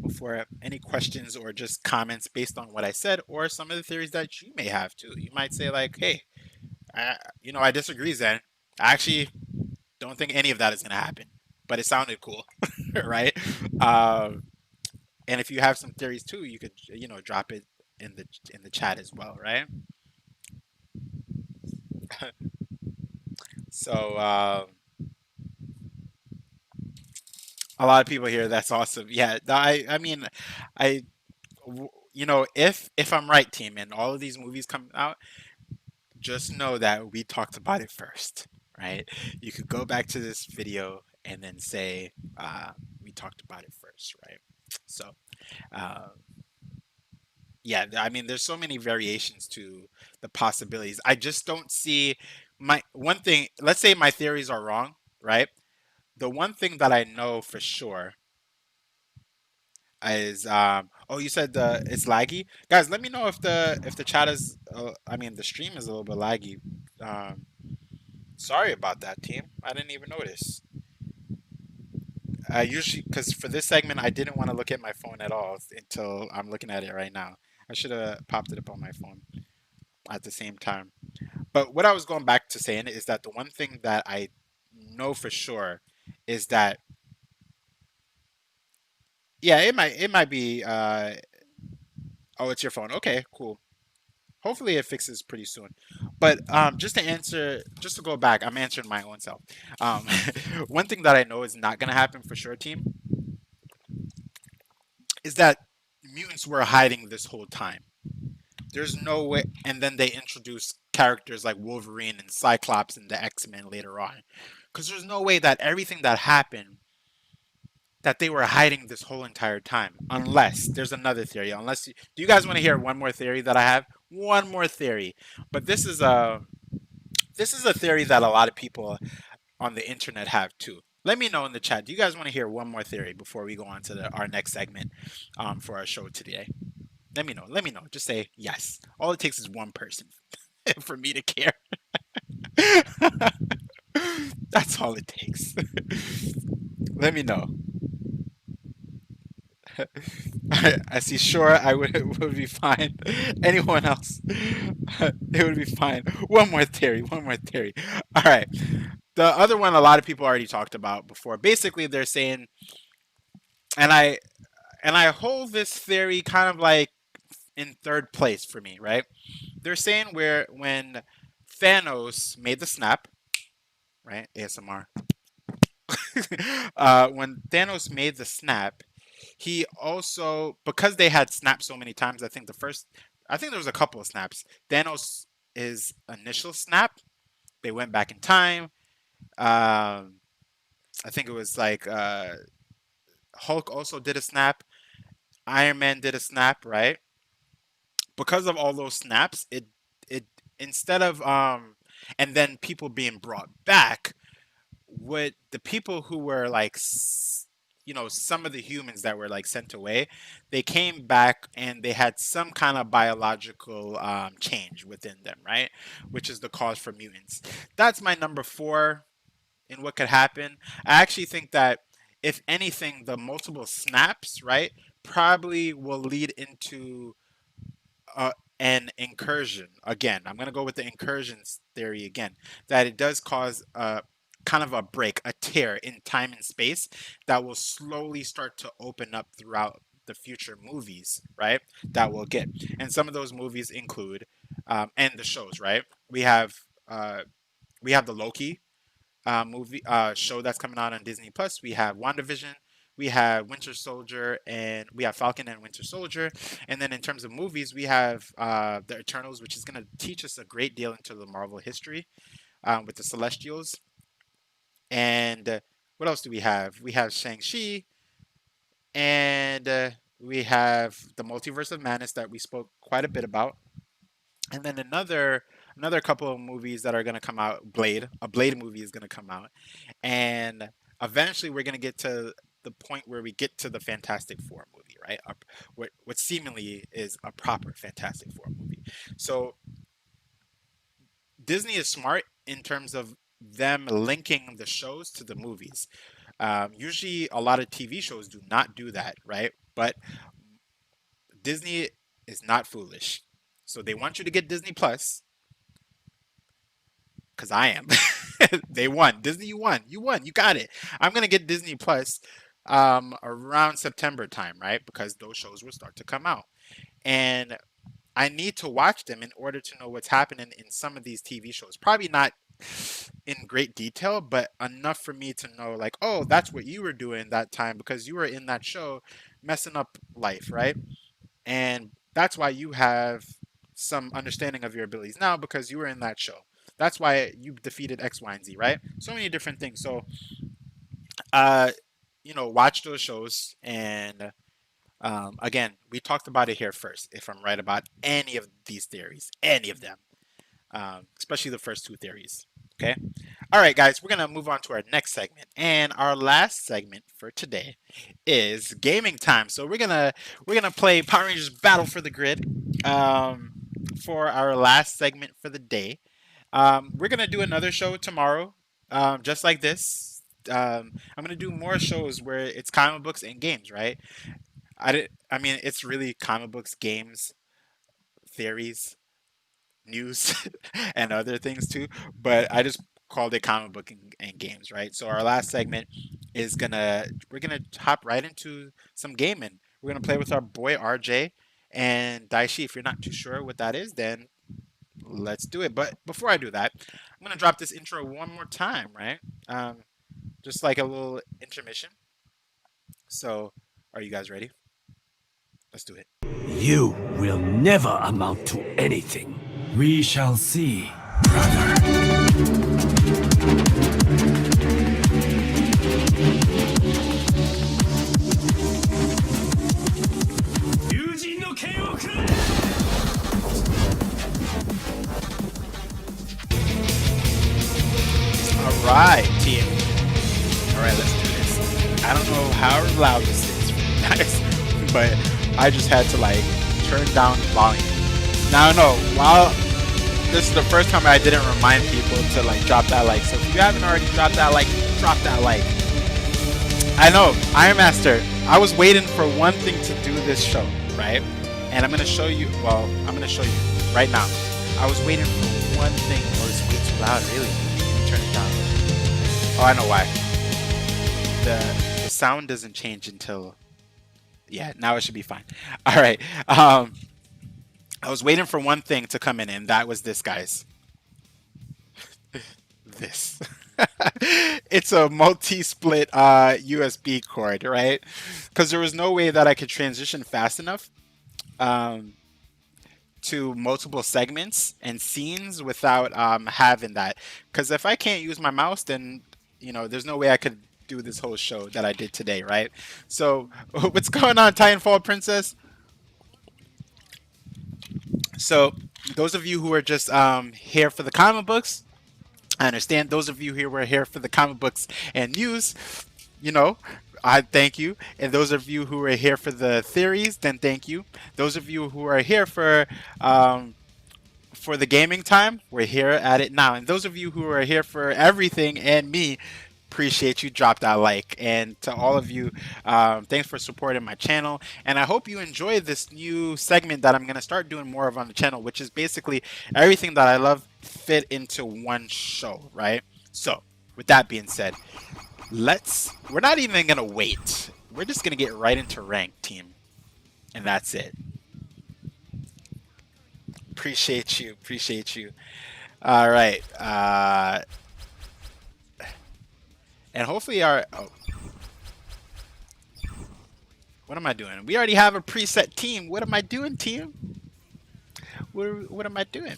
before any questions or just comments based on what I said or some of the theories that you may have too. You might say like, "Hey, I disagree, Zen. I actually don't think any of that is gonna happen, but it sounded cool, right?" Um, and if you have some theories too, you could drop it in the chat as well, right? So a lot of people here. That's awesome. Yeah, I mean, I if I'm right, team, and all of these movies come out, just know that we talked about it first, right? You could go back to this video and then say we talked about it first, right? So uh, yeah, I mean, there's so many variations to the possibilities. I just don't see my one thing. Let's say my theories are wrong, right? The one thing that I know for sure is oh, you said it's laggy, guys. Let me know if the chat is I mean the stream is a little bit laggy. Sorry about that, team. I didn't even notice. Usually, because for this segment, I didn't want to look at my phone at all until I'm looking at it right now. I should have popped it up on my phone at the same time. But what I was going back to saying is that the one thing that I know for sure is that yeah, it might be oh, it's your phone. Okay, cool. Hopefully it fixes pretty soon. But just to go back, I'm answering my own self. Um, one thing that I know is not gonna happen for sure, team, is that mutants were hiding this whole time. There's no way, and then they introduce characters like Wolverine and Cyclops and the X-Men later on, because there's no way that everything that happened that they were hiding this whole entire time. Unless there's another theory. Do you guys want to hear one more theory that I have? One more theory, but this is a theory that a lot of people on the internet have too. Let me know in the chat. Do you guys want to hear one more theory before we go on to our next segment for our show today? Let me know. Let me know. Just say yes. All it takes is one person for me to care. That's all it takes. Let me know. I see. Sure, I would be fine. Anyone else? It would be fine. One more theory. One more theory. All right. The other one a lot of people already talked about before. Basically, they're saying, and I hold this theory kind of like in third place for me, right? They're saying where when Thanos made the snap, right? ASMR. When Thanos made the snap, he also, because they had snapped so many times. I think there was a couple of snaps. Thanos, his initial snap, they went back in time. I think it was like Hulk also did a snap. Iron Man did a snap, right? Because of all those snaps, it instead of and then people being brought back, what the people who were like some of the humans that were like sent away, they came back and they had some kind of biological change within them, right? Which is the cause for mutants. That's my number four in what could happen. I actually think that if anything, the multiple snaps, right, probably will lead into uh, an incursion. Again, I'm going to go with the incursions theory again, that it does cause a kind of a break, a tear in time and space that will slowly start to open up throughout the future movies, right? That we'll get. And some of those movies include, and the shows, right? Uh, we have the Loki movie show that's coming out on Disney Plus. We have WandaVision, we have Winter Soldier, and we have Falcon and Winter Soldier. And then in terms of movies, we have the Eternals, which is going to teach us a great deal into the Marvel history with the Celestials. And what else do we have? We have Shang-Chi, and we have the Multiverse of Madness that we spoke quite a bit about. And then another couple of movies that are going to come out. A Blade movie is going to come out, and eventually we're going to get to the point where we get to the Fantastic Four movie, right? What seemingly is a proper Fantastic Four movie. So Disney is smart in terms of them linking the shows to the movies. Usually, a lot of TV shows do not do that, right? But Disney is not foolish. So they want you to get Disney Plus, because I am. They won. Disney, you won. You won. You got it. I'm going to get Disney Plus around September time, right? Because those shows will start to come out. And I need to watch them in order to know what's happening in some of these TV shows. Probably not in great detail, but enough for me to know, like, oh, that's what you were doing that time because you were in that show messing up life, right? And that's why you have some understanding of your abilities now because you were in that show. That's why you defeated X, Y, and Z, right? So many different things. So, uh, watch those shows. And again, we talked about it here first. If I'm right about any of these theories, any of them, especially the first two theories. Okay. All right, guys, we're going to move on to our next segment. And our last segment for today is gaming time. So we're going to play Power Rangers Battle for the Grid for our last segment for the day. We're going to do another show tomorrow, just like this. I'm going to do more shows where it's comic books and games, right? I mean, it's really comic books, games, theories, news, and other things too. But I just called it comic book and games, right? So our last segment is we're gonna hop right into some gaming. We're gonna play with our boy RJ and Daishi. If you're not too sure what that is, then let's do it. But before I do that, I'm gonna drop this intro one more time, right? Just like a little intermission. So, are you guys ready? Let's do it. You will never amount to anything. We shall see, brother. Alright, team. Alright, let's do this. I don't know how loud this is for you guys, but I just had to like turn down volume. Now I know, while this is the first time I didn't remind people to like drop that like, so if you haven't already dropped that like, drop that like. I know, Iron Master, I was waiting for one thing to do this show, right? And I'm gonna show you, I'm gonna show you right now. I was waiting for one thing. Oh, it's way too loud, really. Let me turn it down. Oh, I know why. The sound doesn't change until, yeah, now it should be fine. All right. I was waiting for one thing to come in, and that was this, guys. This. It's a multi-split USB cord, right? Because there was no way that I could transition fast enough to multiple segments and scenes without having that. Because if I can't use my mouse, then there's no way I could do this whole show that I did today, right? So what's going on, Titanfall Princess? So those of you who are just here for the comic books, I understand. Those of you who are here for the comic books and news, I thank you. And those of you who are here for the theories, then thank you. Those of you who are here for the gaming time, we're here at it now. And those of you who are here for everything and me, appreciate you. Drop that like. And to all of you, thanks for supporting my channel. And I hope you enjoy this new segment that I'm going to start doing more of on the channel, which is basically everything that I love fit into one show, right? So with that being said, we're not even going to wait. We're just going to get right into rank, team. And that's it. Appreciate you. Appreciate you. All right. And hopefully what am I doing? We already have a preset team. What am I doing, team? What am I doing?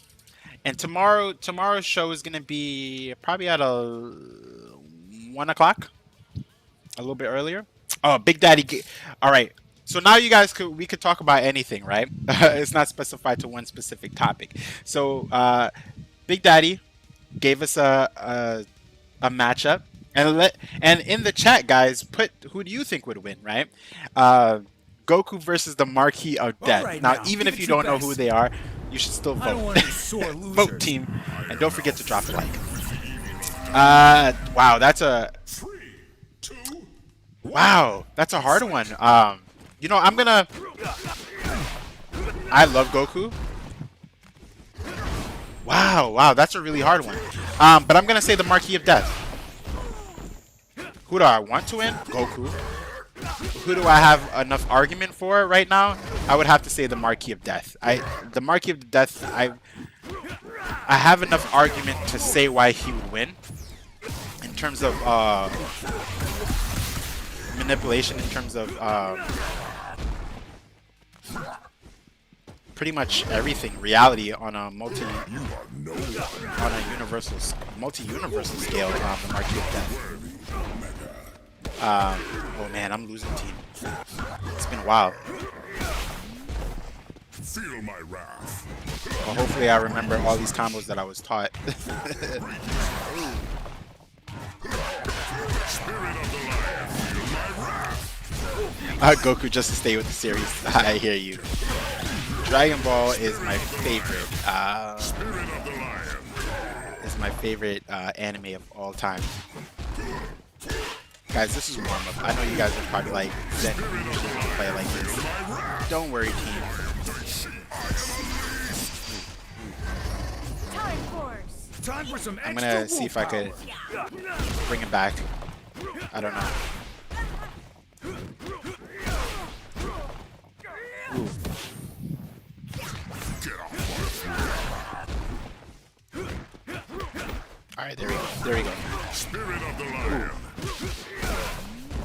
And tomorrow's show is going to be probably at 1 o'clock. A little bit earlier. Oh, Big Daddy. All right. So now you guys we could talk about anything, right? It's not specified to one specific topic. So Big Daddy gave us a matchup. And in the chat, guys, put who do you think would win, right? Uh, Goku versus the Marquis of Death. right, Now, now, even give if it you your don't know who best. they are, you should still I don't vote. want any sore Vote, losers. team, and don't forget to drop a like. Wow, that's a hard one. You know, I love Goku. Wow, that's a really hard one. But I'm gonna say the Marquis of Death. Who do I want to win? Goku. Who do I have enough argument for right now? I would have to say the Marquis of Death. The Marquis of Death. I have enough argument to say why he would win in terms of manipulation, in terms of pretty much everything, reality on a multi-universal scale. The Marquis of Death. Oh man, I'm losing team. It's been a while. Feel my wrath. Well, hopefully I remember all these combos that I was taught. Goku just to stay with the series. I hear you. Dragon Ball is my favorite. Is my favorite anime of all time. Guys, this is warm up. I know you guys are probably like, Zen, you usually don't play like this. Don't worry, team. Time for some I'm gonna see if I could bring him back. I don't know. Ooh. Alright, there we go. There we go.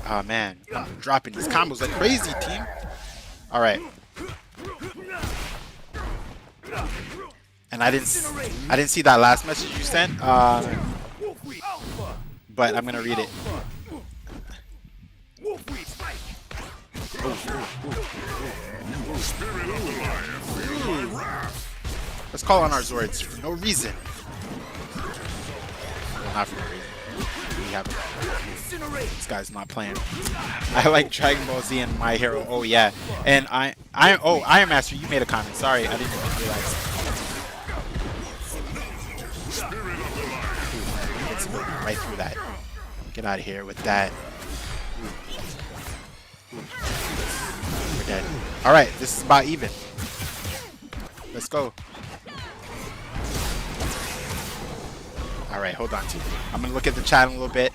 Oh man, I'm dropping these combos like crazy, team. Alright. And I didn't see that last message you sent. But I'm gonna read it. Let's call on our Zords for no reason. Well, not for no reason. We have this guy's not playing. I like Dragon Ball Z and My Hero. Oh yeah, and Iron Master, you made a comment. Sorry, I didn't even realize. Let's go right through that. Get out of here with that. We're dead. All right, this is about even. Let's go. All right, hold on, team. I'm gonna look at the chat a little bit.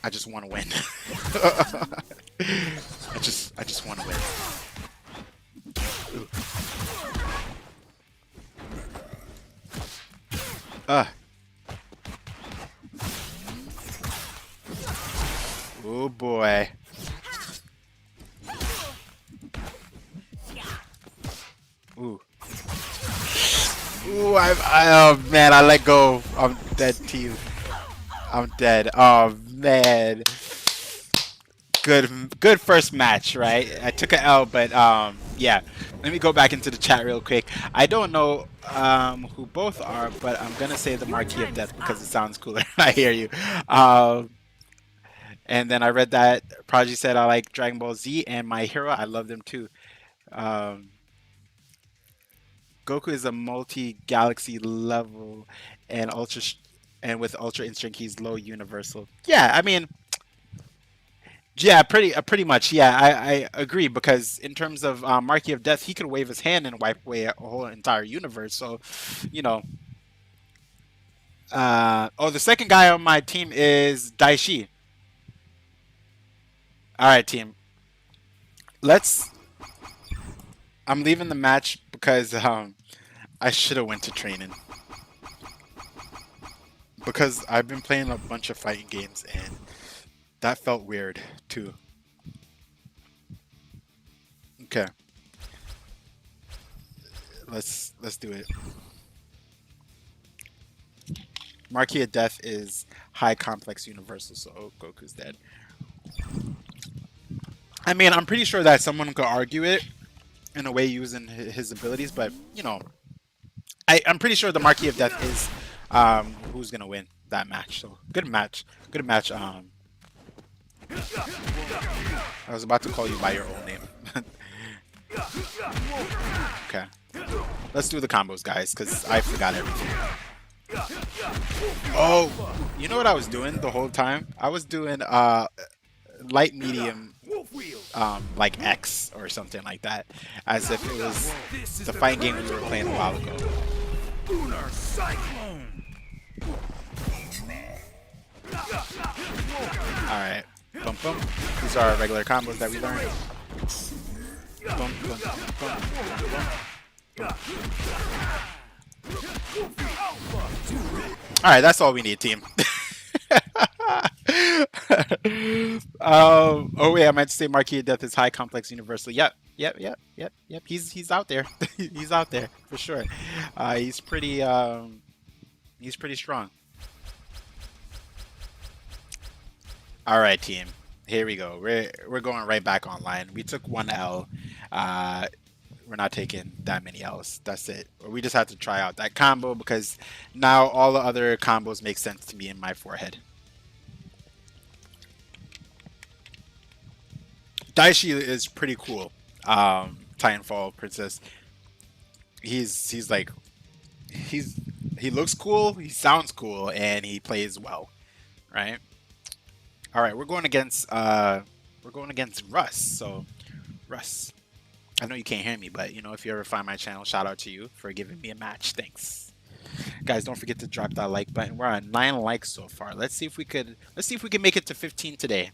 I just want to win. I just want to win. Oh boy. Ooh. Ooh, oh man, I let go. I'm dead, team. I'm dead. Oh man. Good first match, right? I took an L, but yeah. Let me go back into the chat real quick. I don't know who both are, but I'm gonna say the Marquis of Death because it sounds cooler. I hear you. And then I read that Prodigy said I like Dragon Ball Z and My Hero. I love them too. Goku is a multi-galaxy level, and with Ultra Instinct he's low universal. Yeah, I mean, yeah, pretty much. Yeah, I agree because in terms of Marquis of Death, he could wave his hand and wipe away a whole entire universe. So, you know. Oh, the second guy on my team is Daishi. All right, team. I'm leaving the match because I should have went to training. Because I've been playing a bunch of fighting games and that felt weird too. Okay. Let's do it. Marquis of Death is high complex universal, so Goku's dead. I mean, I'm pretty sure that someone could argue it in a way using his abilities, but you know, I'm pretty sure the Marquis of Death is who's gonna win. that match. So good match. Good match. I was about to call you by your old name. Okay. Let's do the combos, guys, because I forgot everything. Oh, you know what I was doing the whole time? I was doing light, medium, like X or something like that, as if it was the fighting game we were playing a while ago. Alright. Bum bum. These are our regular combos that we learned. Bum bum bum bum. Alright, that's all we need, team. Oh wait, I meant to say Marquis of Death is high, complex, universal. Yep. He's out there. He's out there for sure. He's pretty strong. All right, team. Here we go. We're going right back online. We took 1 L. We're not taking that many L's. That's it. We just have to try out that combo because now all the other combos make sense to me in my forehead. Daishi is pretty cool. Titanfall Princess. He looks cool, he sounds cool, and he plays well, right? All right, we're going against Russ. So, Russ, I know you can't hear me, but you know, if you ever find my channel, shout out to you for giving me a match. Thanks, guys. Don't forget to drop that like button. We're on 9 likes so far. Let's see if we can make it to 15 today.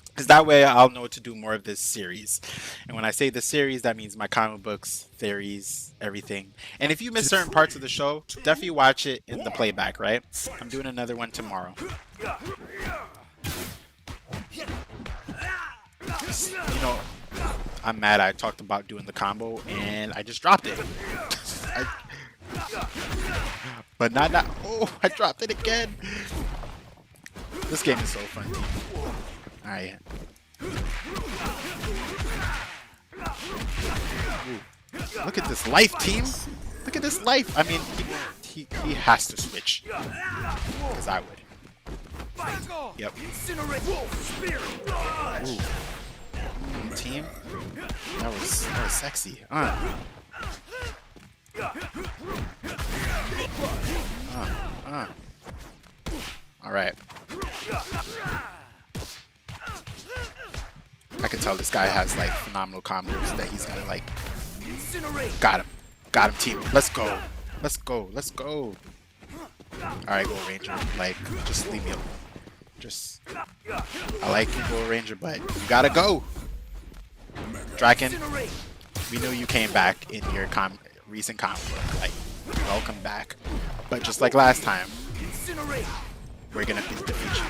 Because that way I'll know to do more of this series. And when I say the series, that means my comic books, theories, everything. And if you miss certain parts of the show, definitely watch it in the playback, right? I'm doing another one tomorrow. You know, I'm mad I talked about doing the combo and I just dropped it. But not that. Oh, I dropped it again. This game is so fun. Alright. Look at this life, team. Look at this life. I mean, he has to switch. Because I would. Yep. Ooh. Team. That was sexy. Alright. I can tell this guy has like phenomenal combos that he's gonna like. Got him, team. Let's go. Alright, Gold Ranger. Like, just leave me alone. I like you, Gold Ranger, but you gotta go. Draken, we knew you came back in your recent comic book. Like, welcome back. But just like last time, we're gonna defeat you.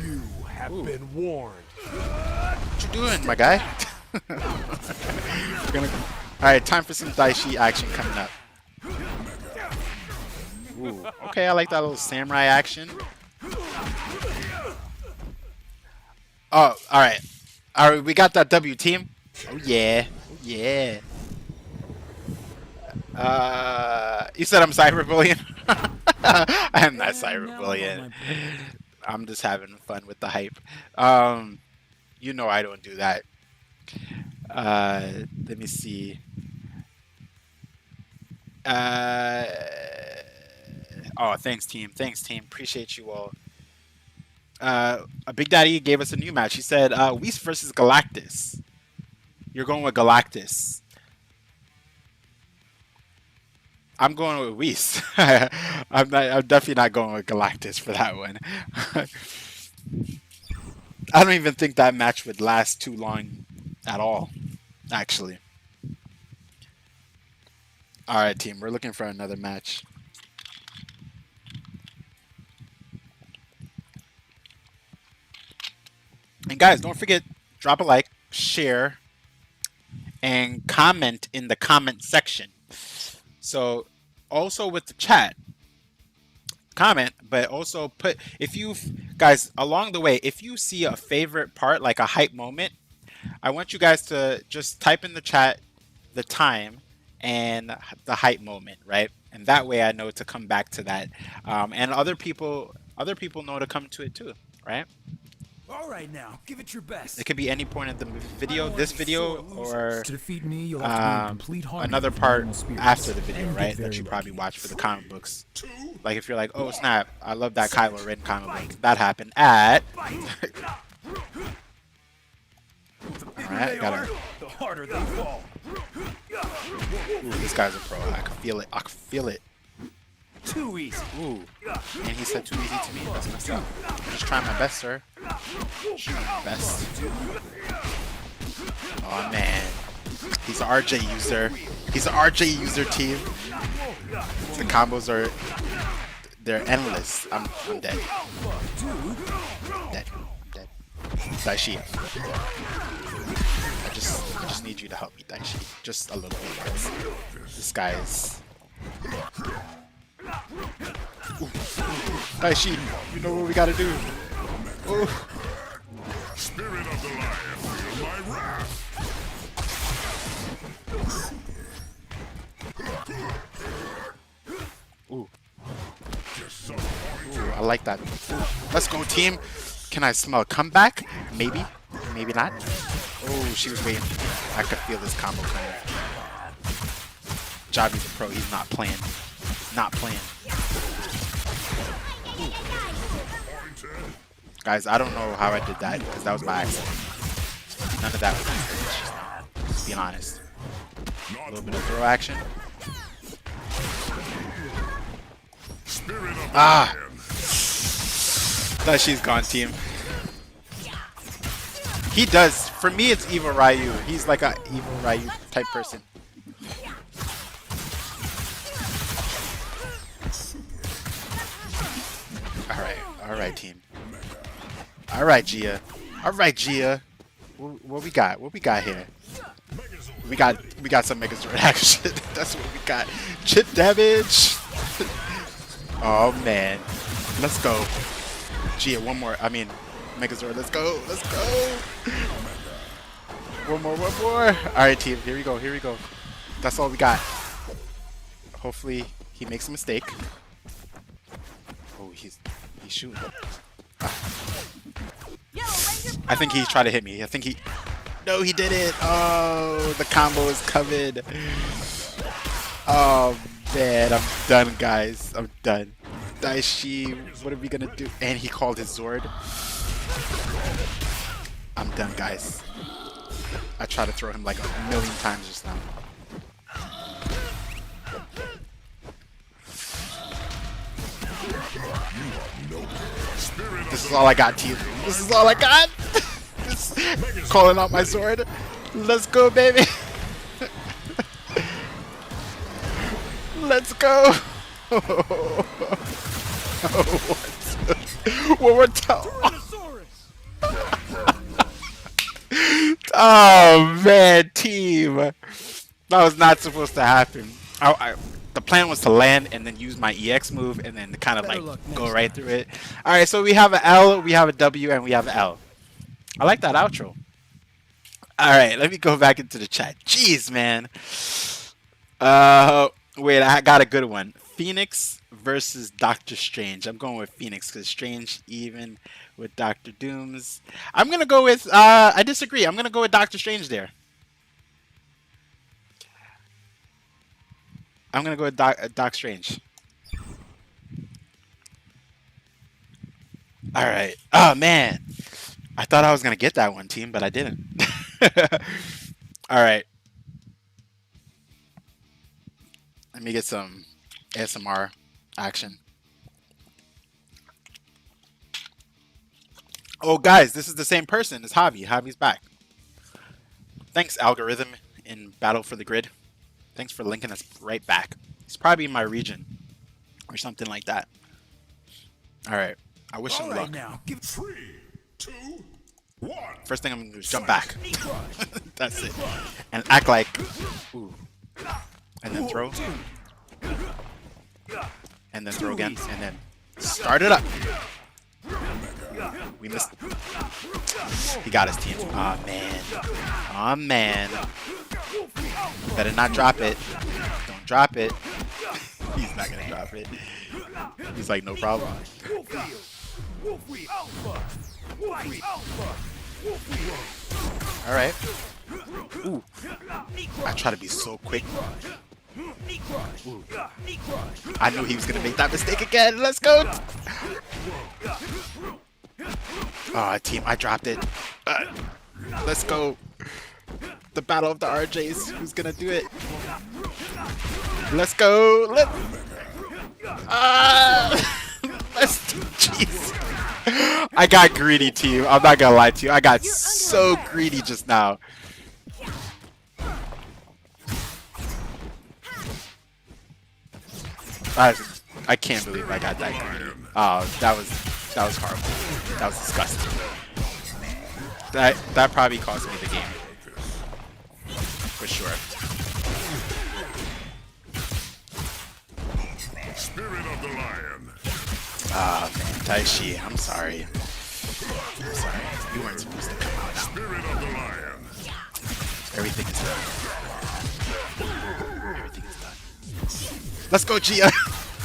You have been warned. What you doing, my guy? Alright, time for some Daishi action coming up. Ooh, okay, I like that little samurai action. Oh, alright. Alright, we got that W, team. Oh yeah. You said I'm cyberbullying? I'm not cyberbullying. I'm just having fun with the hype. You know I don't do that. Let me see. Oh, thanks team. Appreciate you all. Big Daddy gave us a new match. He said, Whis versus Galactus. You're going with Galactus. I'm going with Whis. I'm definitely not going with Galactus for that one. I don't even think that match would last too long at all, actually. Alright, team. We're looking for another match. And guys, don't forget, drop a like, share, and comment in the comment section. So, also with the chat, comment, but also put, if you guys, along the way, if you see a favorite part, like a hype moment, I want you guys to just type in the chat the time and the hype moment, right? And that way I know to come back to that. And other people know to come to it too, right? All right, now, give it your best. It could be any point in the video, this video, or To defeat me, you'll have to be in complete harmony another with part animal spirits after the video, and get right? very That you probably lucky. watch for the comic books. Like if you're like, oh snap, I love that Kylo Ren comic book. That happened at. Alright, gotta. The harder they fall. Ooh, this guy's a pro. I can feel it. I can feel it. Too easy. Ooh. And he said too easy to me. That's messed up. I'm just trying my best, sir. Just trying my best. Oh man. He's an RJ user. He's an RJ user team. The combos are they're endless. I'm dead. I'm dead. I'm dead. Daishi. I just need you to help me, Daishi. Just a little bit, guys. This guy is Ooh. Daishi, you know what we gotta do. Ooh. Spirit of the lion, feel my wrath. Ooh. Ooh, I like that. Ooh. Let's go, team. Can I smell a comeback? Maybe. Maybe not. Oh, she was waiting. I could feel this combo coming. Javi's a pro. He's not playing. Not playing. Ooh. Guys, I don't know how I did that because that was by accident. None of that was infringe. Just being honest. A little bit of throw action. Ah! That she's gone, team. He does. For me, it's Evil Ryu. He's like a Evil Ryu type person. Alright, team. Alright, Gia. Alright, Gia. What we got? What we got here? We got some Megazord action. That's what we got. Chip damage. Oh man. Let's go. Gia, one more. I mean, Megazord. Let's go. Let's go. One more. Alright, team. Here we go. Here we go. That's all we got. Hopefully he makes a mistake. Oh, he's shooting. I think he tried to hit me. I think he... No, he did it. Oh, the combo is covered. Oh, man. I'm done, guys. I'm done. Daishi, what are we going to do? And he called his Zord. I'm done, guys. I tried to throw him like 1,000,000 times just now. This is all I got, team. This is all I got. Calling out my sword. Let's go, baby. Let's go. What? One more time. Oh man, team. That was not supposed to happen. The plan was to land and then use my EX move and then kind of like go right through it. All right, so we have an L, we have a W, and we have an L. I like that outro. All right, let me go back into the chat. Jeez, man. Wait, I got a good one. Phoenix versus Doctor Strange. I'm going with Phoenix because Strange even with Doctor Doom's. I'm gonna go with. I disagree. I'm gonna go with Doctor Strange there. I'm gonna go with Doc Strange. All right. Oh man, I thought I was gonna get that one, team, but I didn't. All right. Let me get some ASMR action. Oh, guys, this is the same person as Javi. Javi's back. Thanks, Algorithm in Battle for the Grid. Thanks for linking us right back. He's probably in my region or something like that. All right. I wish him luck. Now, 3, 2, 1. First thing I'm going to do is jump back. That's it. And act like... Ooh. And then throw. And then throw again. And then start it up. We missed. He got his team. Aw, man. Aw, man. Better not drop it. Don't drop it. He's not gonna drop it. He's like, no problem. Alright. Ooh. I try to be so quick. Ooh. I knew he was gonna make that mistake again. Let's go. Oh, team, I dropped it. Let's go. The battle of the RJs. Who's gonna do it? Let's go. Let's jeez. I got greedy, team. I'm not gonna lie to you. I got so greedy just now. I can't believe I got that greedy. Oh, that was horrible. That was disgusting. That probably cost me the game. For sure. Spirit of the lion. Ah, man, Taishi, I'm sorry. I'm sorry. You weren't supposed to come out now. Spirit of the lion. Everything is done. Everything is done. Let's go, Gia.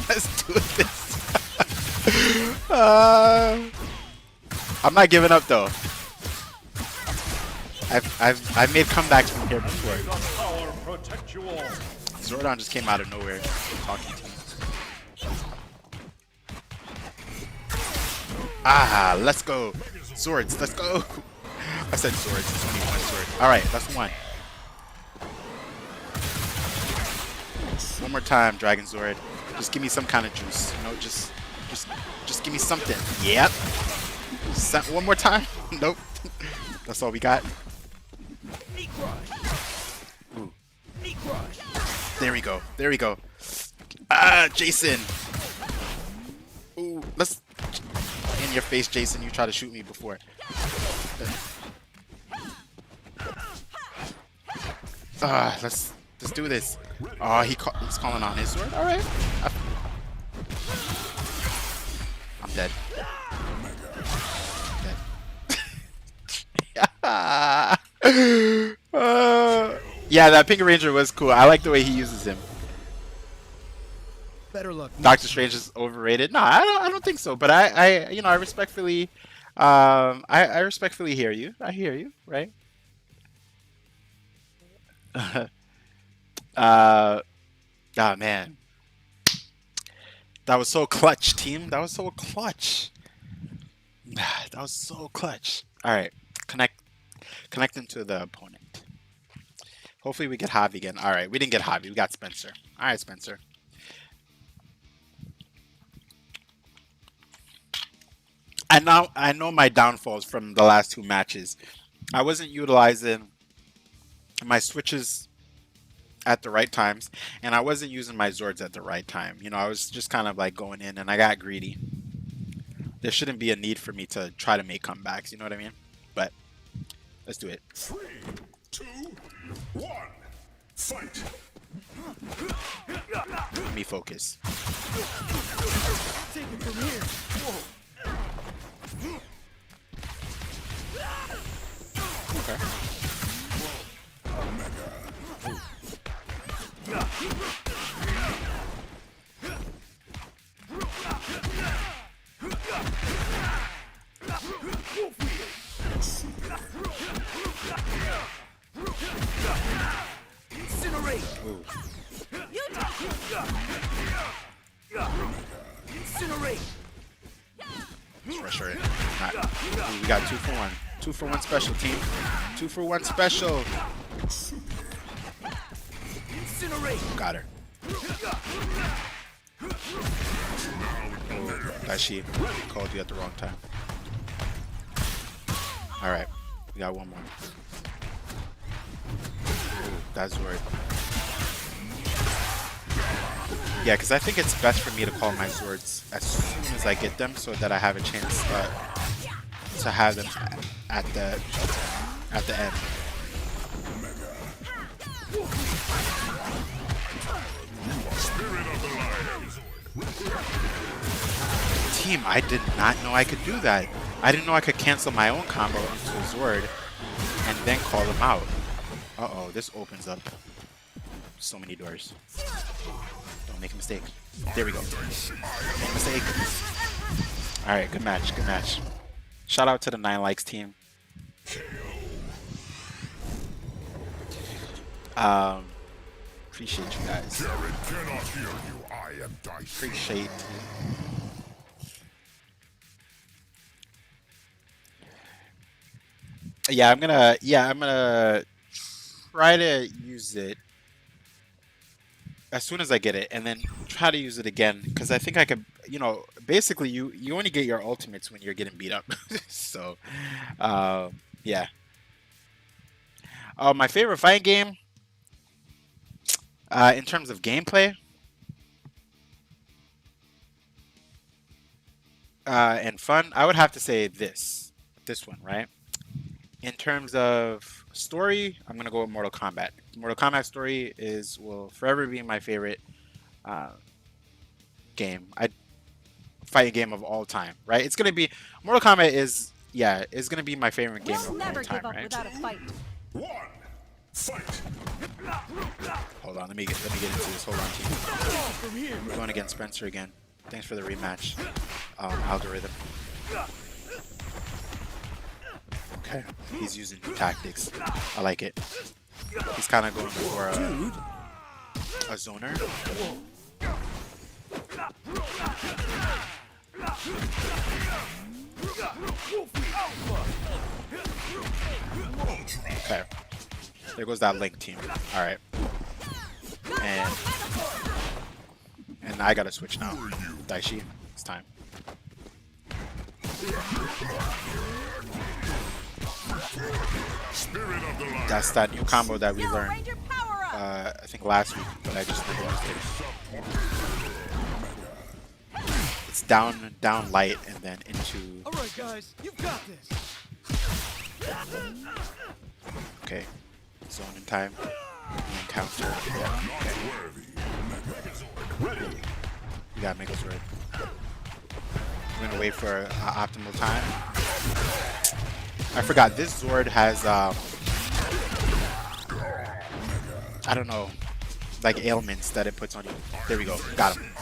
Let's do this. I'm not giving up though. I've made comebacks from here before. Zordon just came out of nowhere talking to me. Ah, let's go. Swords, let's go. I said swords, it's only one sword. Alright, that's one. One more time, Dragon Zord. Just give me some kind of juice. You know, just give me something. Yep. One more time. Nope. That's all we got. Ooh. There we go. There we go. Ah, Jason. Ooh, let's... In your face, Jason. You tried to shoot me before. Let's do this. Oh, he's calling on his sword. All right. I'm dead. Yeah, that Pink Ranger was cool. I like the way he uses him. Better luck. Doctor Strange is overrated. No, I don't think so. But I respectfully, I respectfully hear you. I hear you, right? Oh man, that was so clutch, team. That was so clutch. That was so clutch. All right, connect them to the opponent. Hopefully we get Javi again. All right, we didn't get Javi. We got Spencer. All right, Spencer. I know my downfalls from the last two matches. I wasn't utilizing my switches at the right times, and I wasn't using my Zords at the right time. You know, I was just kind of like going in, and I got greedy. There shouldn't be a need for me to try to make comebacks, you know what I mean? But let's do it. 3, 2, 1, fight. Let me focus. Take it from here. Whoa. Okay. Incinerate. Ooh. Incinerate. Pressure it. Ooh, we got 2 for 1. 2 for 1 special, team. 2 for 1 special. Incinerate. Got her. That she called you at the wrong time. Alright. We got one more. Ooh, that's weird. Yeah, because I think it's best for me to call my Zords as soon as I get them so that I have a chance to have them at the end. Team, I did not know I could do that. I didn't know I could cancel my own combo into a Zord and then call them out. Uh-oh, this opens up So many doors. Don't make a mistake. There we go. Make a mistake. Alright, good match, good match. Shout out to the 9 likes team. Appreciate you guys. Appreciate. Yeah, I'm gonna try to use it as soon as I get it, and then try to use it again, because I think I could, you know, basically you only get your ultimates when you're getting beat up. So yeah. My favorite fighting game, in terms of gameplay and fun, I would have to say this one, right? In terms of story, I'm gonna go with Mortal Kombat. Mortal Kombat story will forever be my favorite fighting game of all time, right? It's gonna be Mortal Kombat is gonna be my favorite game of all time, right? Without a fight. Fight. Hold on, let me get into this. Hold on, team. We're going against Spencer again. Thanks for the rematch, algorithm. Okay, he's using new tactics. I like it. He's kind of going for a zoner. Okay, there goes that Link team. All right, and I gotta switch now. Daishi, it's time. That's that new combo that we learned, I think last week, but I just never used it. It's down light and then into. All right, guys, you've got this. Okay, zone in time. Encounter. Yeah. Okay. You got Mega Sword. I'm gonna wait for optimal time. I forgot this Zord has I don't know, like ailments that it puts on you. There we go. Got him.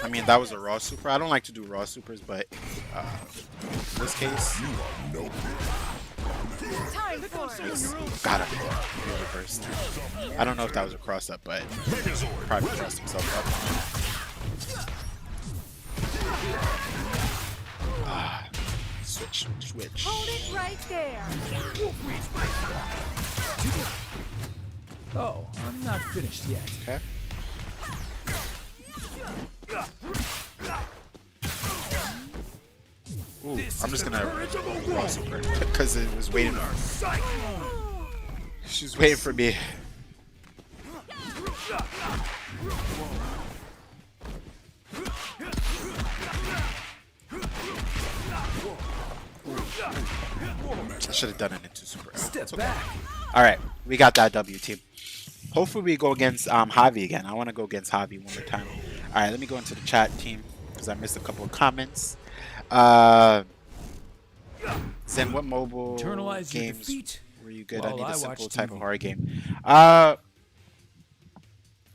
I mean, that was a raw super. I don't like to do raw supers, but in this case, got him. Reversed. I don't know if that was a cross up, but probably crossed himself up. Switch. Hold it right there. Oh, I'm not finished yet. Okay. Ooh, I'm just gonna raw super because it was waiting. She's waiting for me. I should have done it into super. Step back. All right, we got that W, team. Hopefully we go against Javi again. I want to go against Javi one more time. All right, let me go into the chat, team, because I missed a couple of comments. Zen, what mobile games were you good? I need a simple type of horror game. A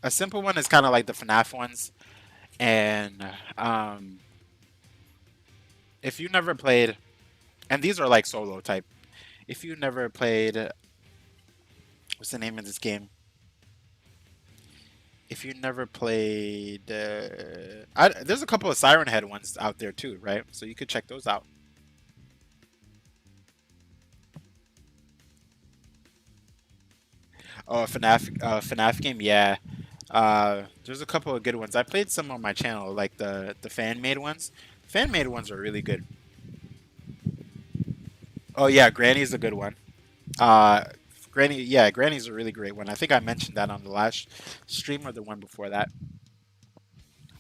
simple one is kind of like the FNAF ones, and if you never played, and these are like solo type. If you never played, what's the name of this game? If you never played, there's a couple of Siren Head ones out there too, right? So you could check those out. Oh, a FNAF game, yeah. There's a couple of good ones. I played some on my channel, like the fan-made ones. Fan-made ones are really good. Oh yeah, Granny's a good one. Granny's a really great one. I think I mentioned that on the last stream or the one before that.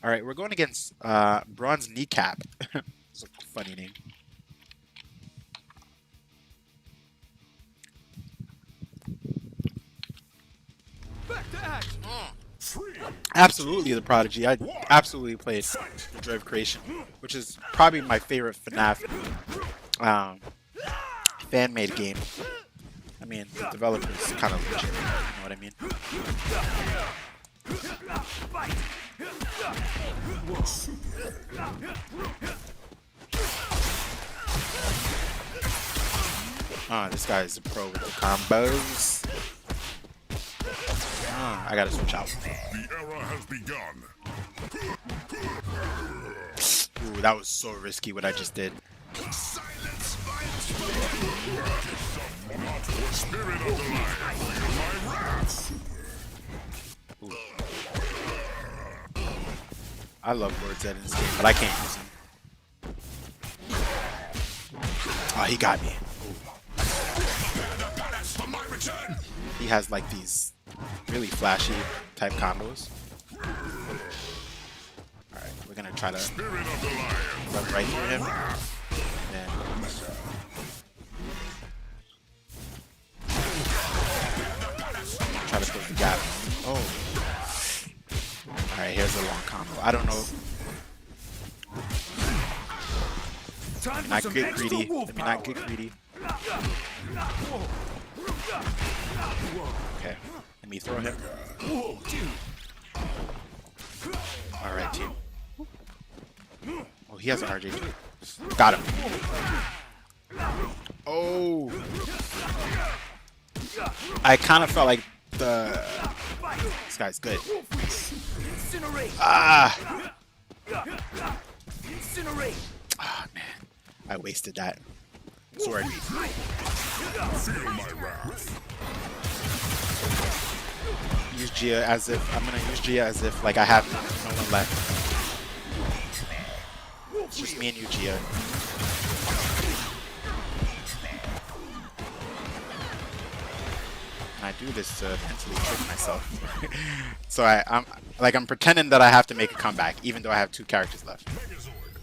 All right, we're going against Bronze Kneecap. It's a funny name. Back to action. Absolutely, the Prodigy. I absolutely played the Joy of Creation, which is probably my favorite FNAF fan-made game. I mean, the developer's kind of legit, you know what I mean? Oh, this guy is a pro with the combos. Oh, I gotta switch out. The era has begun. Ooh, that was so risky what I just did. Silence my spirit of the lion. My wrath. I love words in this game, but I can't use them. Oh, he got me. He has like these really flashy type combos. Alright, we're gonna try to run right through him. Then try to close the gap. Oh. Alright, here's a long combo. I don't know. Let me not get greedy. Let me not get greedy. Okay, let me throw him. Alright, team. Oh, he has an RJ too. Got him. Oh. I kind of felt like this guy's good. Ah. Ah, man. I wasted that. Sword. Feel my wrath. Use Gia as if I'm gonna use Gia as if like I have no one left. It's just me and you, Gia. And I do this to mentally trick myself. So I'm pretending that I have to make a comeback, even though I have 2 characters left.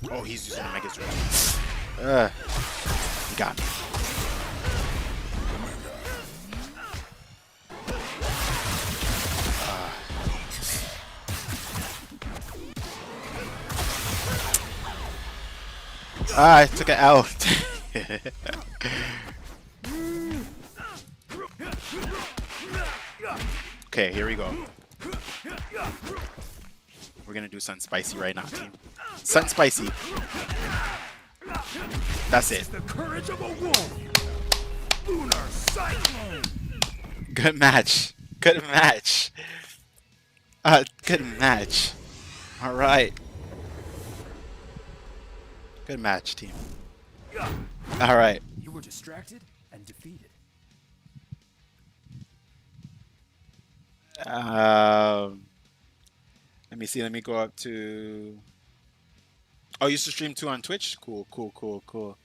Oh, he's using a Megazord. He got me. I took an L. Okay, here we go. We're gonna do something spicy right now, team. Something spicy. That's it. Good match. Good match. Good match. All right. Good match, team. All right. You were distracted and defeated. Let me see. Let me go up to. Oh, you used to stream too on Twitch? Cool, cool, cool, cool.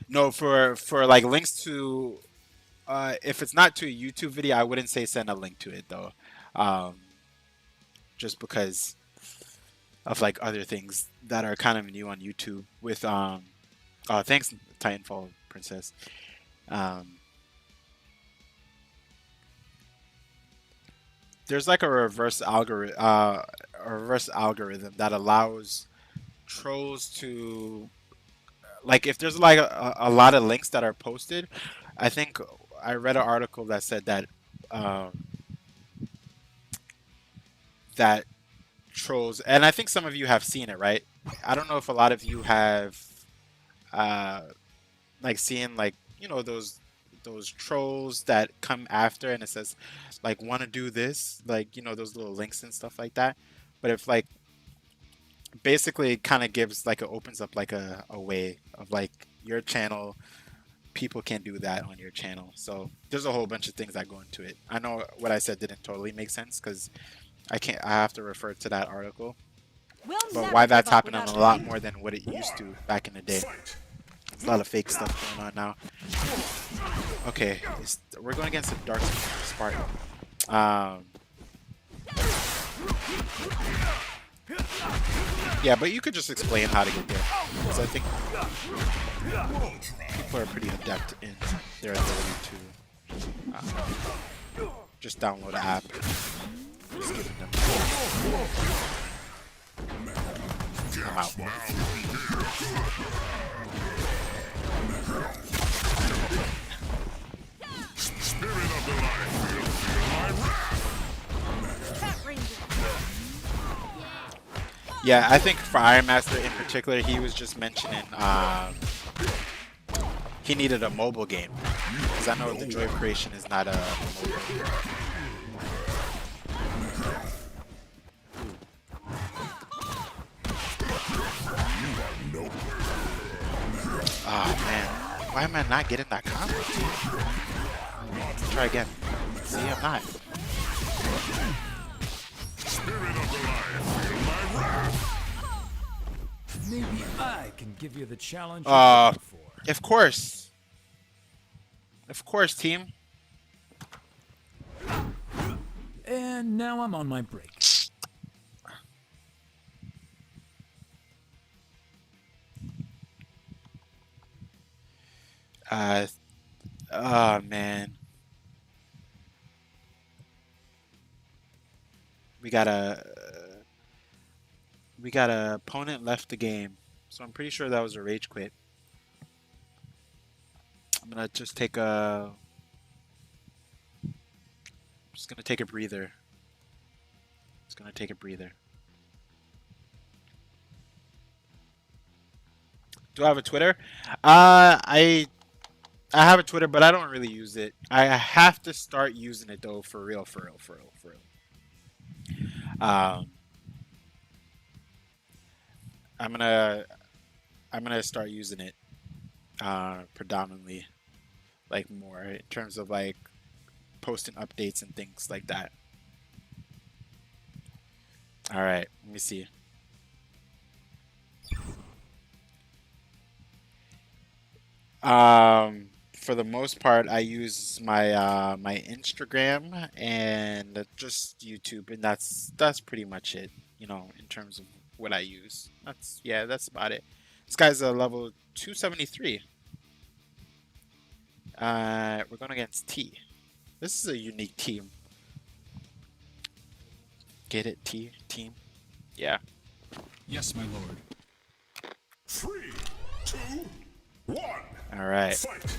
No, for like links to, if it's not to a YouTube video, I wouldn't say send a link to it though, just because of like other things that are kind of new on YouTube. With oh, thanks Titanfall Princess. There's like a reverse algorithm that allows trolls to, like, if there's like a lot of links that are posted. I think I read an article that said that that trolls, and I think some of you have seen it, right? I don't know if a lot of you have like seen, like, you know, those trolls that come after and it says like, want to do this, like, you know, those little links and stuff like that. But if like, basically it kind of gives like, it opens up like a way of like your channel, people can do that on your channel. So there's a whole bunch of things that go into it. I know what I said didn't totally make sense because I have to refer to that article, but why that's happening a lot more than what it used to back in the day. There's a lot of fake stuff going on now. Okay, we're going against a Dark Spartan. Yeah, but you could just explain how to get there, because I think people are pretty adept in their ability to just download an app. Just giving them. out. Spirit of the lion will feel my wrath. Yeah, I think for Iron Master in particular, he was just mentioning he needed a mobile game, because I know the Joy of Creation is not a mobile game. Oh man, why am I not getting that combo? Try again. See, I'm not. Spirit of the lion feel my wrath. Maybe I can give you the challenge you're looking for. Of course. Of course, team. And now I'm on my break. Oh man. We got a opponent left the game, so I'm pretty sure that was a rage quit. I'm gonna just take a breather. Just gonna take a breather. Do I have a Twitter? I have a Twitter, but I don't really use it. I have to start using it though, for real. I'm gonna start using it predominantly, like more in terms of like posting updates and things like that. All right, let me see. For the most part, I use my my Instagram and just YouTube, and that's pretty much it. You know, in terms of what I use. That's about it. This guy's a level 273. We're going against T. This is a unique team. Get it, T team? Yeah. Yes, my lord. 3, 2, 1. All right. Fight.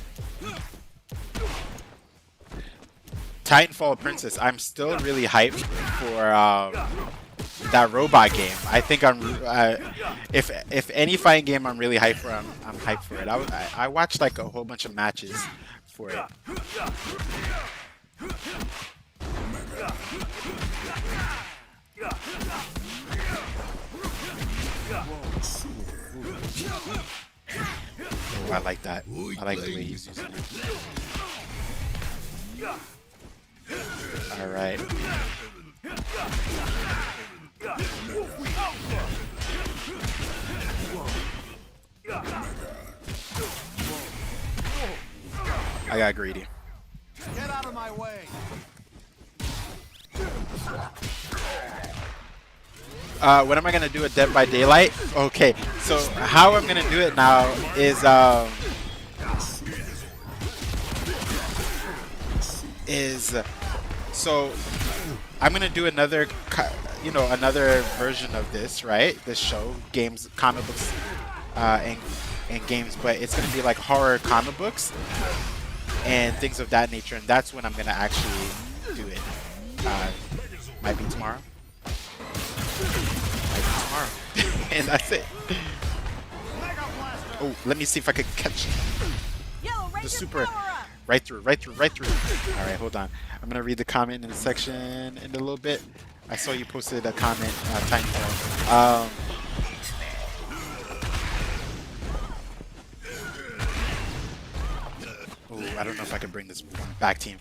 Titanfall Princess. I'm still really hyped for that robot game. I think I'm if any fighting game I'm really hyped for, I'm hyped for it. I watched like a whole bunch of matches for it. Oh, I like that. I like the way he's using it. All right. I got greedy. Get out of my way. What am I gonna do with Dead by Daylight? Okay, so how I'm gonna do it now is so I'm gonna do another version of this, right? This show, games, comic books, and games, but it's gonna be like horror comic books and things of that nature, and that's when I'm gonna actually do it. Might be tomorrow. And that's it. Oh, let me see if I could catch the super. Right through. All right, hold on. I'm gonna read the comment in the section in a little bit. I saw you posted a comment, Titanfall. Oh, I don't know if I can bring this one back, team.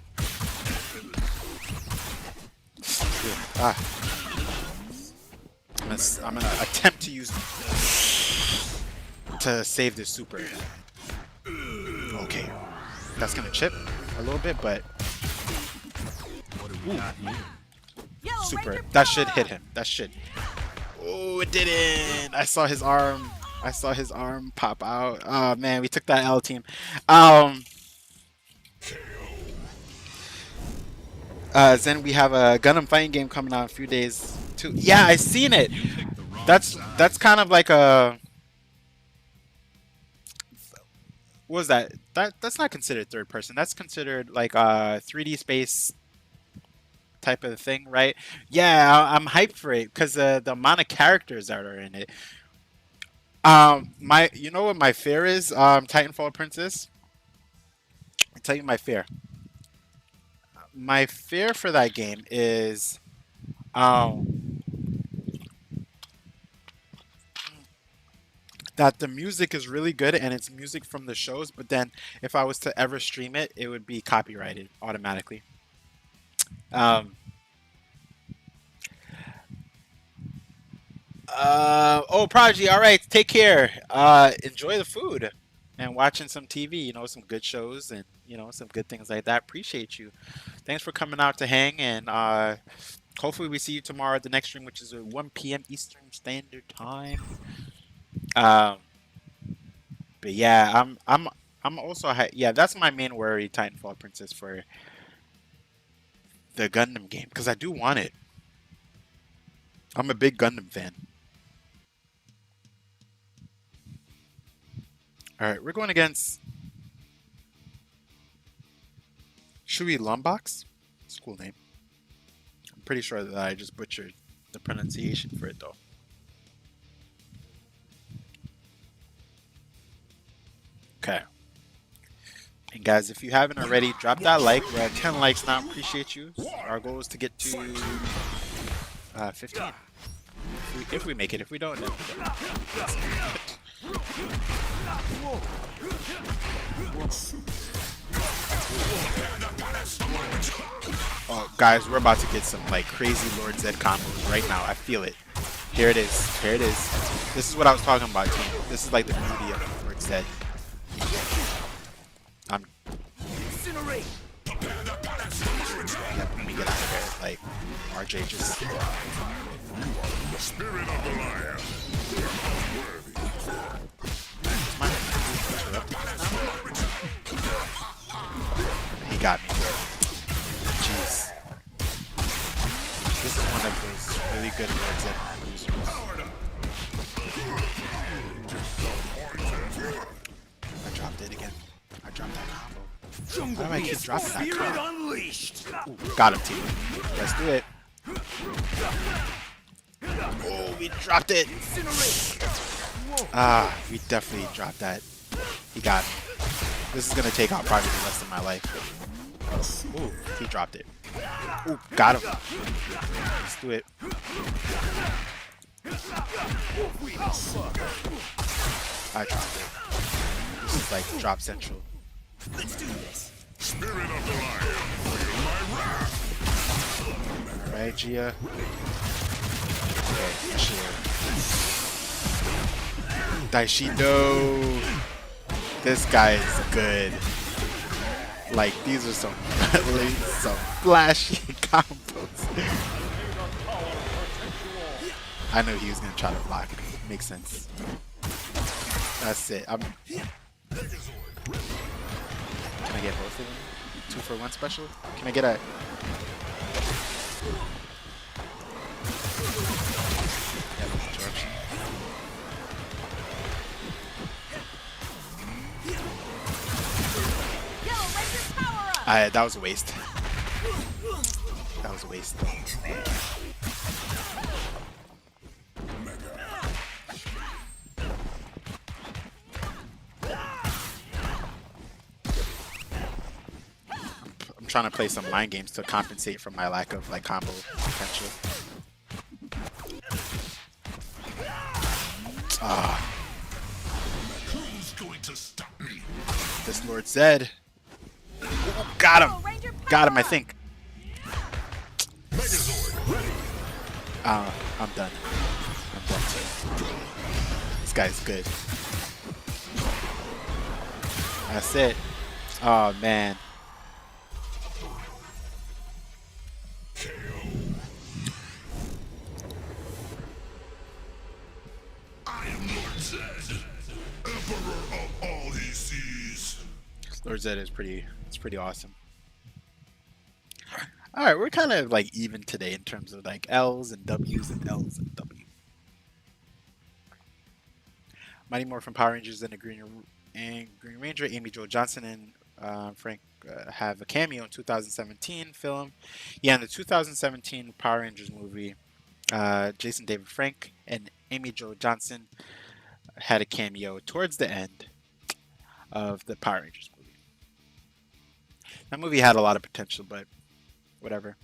I'm gonna attempt to use to save this super. Okay, that's gonna chip a little bit, but super. That should hit him. That should. Oh, it didn't. I saw his arm. Pop out. Oh man, we took that L, team. Then we have a Gundam fighting game coming out in a few days too. Yeah, I seen it. That's kind of like a what was that? That's not considered third person. That's considered like a 3D space type of thing, right? Yeah, I'm hyped for it because the amount of characters that are in it. My you know what my fear is? Titanfall Princess. I'll tell you my fear. My fear for that game is um that the music is really good and it's music from the shows, but then if I was to ever stream it, it would be copyrighted automatically. Um, oh, Prodigy, all right, take care. Enjoy the food and watching some TV, you know, some good shows and, you know, some good things like that. Appreciate you. Thanks for coming out to hang and hopefully we see you tomorrow at the next stream, which is at 1 p.m. Eastern Standard Time. Um, but yeah, I'm also yeah, that's my main worry, Titanfall Princess, for the Gundam game because I do want it. I'm a big Gundam fan. All right, we're going against Shui Lombox. It's a cool name. I'm pretty sure that I just butchered the pronunciation for it though. Okay. And guys, if you haven't already, drop that like. We're at 10 likes now. Appreciate you. Our goal is to get to 15. If we make it. If we don't, then we don't. Oh, guys, we're about to get some like crazy Lord Zed combos right now. I feel it. Here it is. Here it is. This is what I was talking about, team. This is like the beauty of Lord Zed. I'm. Incinerate. Yeah, let me get out of here. Like, RJ just. Spirit of the lion. He got me. Jeez. This is one of those really good words that I dropped it again. I dropped that combo. Why do I keep dropping that combo? Unleashed. Ooh, got him, team. Let's do it. Oh, we dropped it. Ah, we definitely dropped that. He got me. This is gonna take out probably the rest of my life. Ooh, he dropped it. Ooh, got him. Let's do it. I dropped it. This is like drop central. Let's do this. Spirit of the lion. Feel my wrath. Right, Gia? Okay, sure. Daishido. This guy is good. Like, these are some flashy combos. I know he was gonna try to block. Makes sense. That's it. Can I get both of them? 2-for-1 special? Can I get a... interruption. That was a waste. That was a waste. I'm trying to play some mind games to compensate for my lack of like combo potential. Ah. Who's going to stop me? This Lord Zed. Ooh, got him. Got him, I think. Megazord ready. I'm done. I'm done too. This guy's good. That's it. Oh man. I am Lord Zed, Emperor of all he sees. Lord Zed is it's pretty awesome. Alright, we're kind of like even today in terms of like L's and W's and L's and W. Mighty Morphin Power Rangers and the Green Ranger. Amy Jo Johnson and Frank have a cameo in 2017 film. Yeah, in the 2017 Power Rangers movie, Jason David Frank and Amy Jo Johnson had a cameo towards the end of the Power Rangers movie. That movie had a lot of potential, but whatever.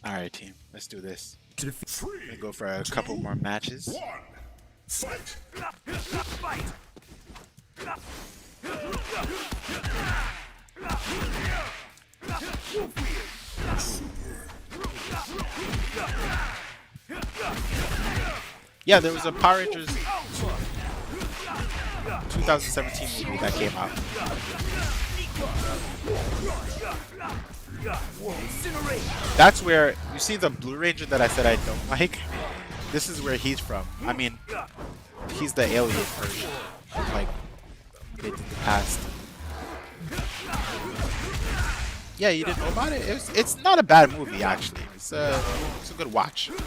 Alright, team, let's do this. Gonna go for a couple more matches. 1. Fight! Fight! Yeah, there was a Power Rangers 2017 movie that came out. That's where you see the Blue Ranger that I said I don't like. This is where he's from. I mean, he's the alien version, like they did the past. Yeah, you didn't know about it? It's not a bad movie actually. It's a good watch. It's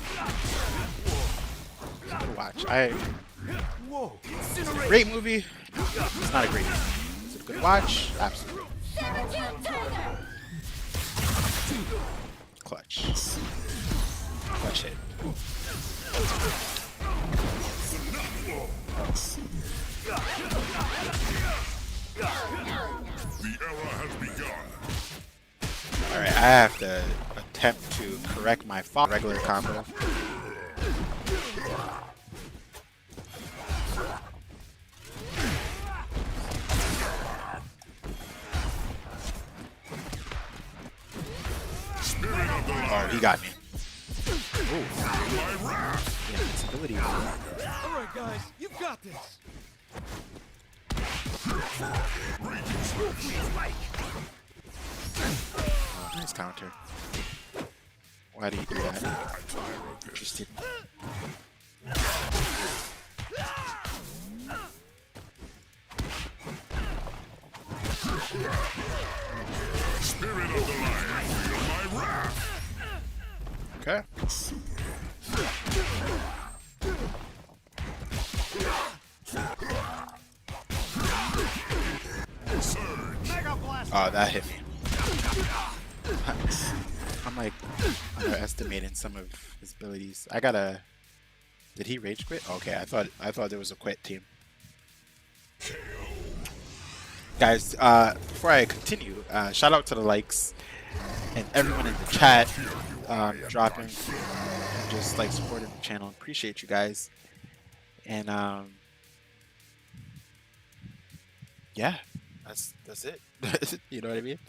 a good watch. It's a great movie. It's not a great movie. It's a good watch. Absolutely. Clutch. Clutch hit. The era has begun. Alright, I have to attempt to correct my regular combo. Oh, he got me. Ooh. Yeah, invincibility. Alright, guys, you've got this. Oh, nice counter. Why do you do that? Interested. Spirit of the lion, feel my wrath. Okay. Oh, that hit me. I'm like underestimating some of his abilities. I gotta. Did he rage quit? Okay, I thought there was a quit team. Guys, before I continue, shout out to the likes and everyone in the chat dropping and just like supporting the channel. Appreciate you guys. And yeah, that's it. You know what I mean?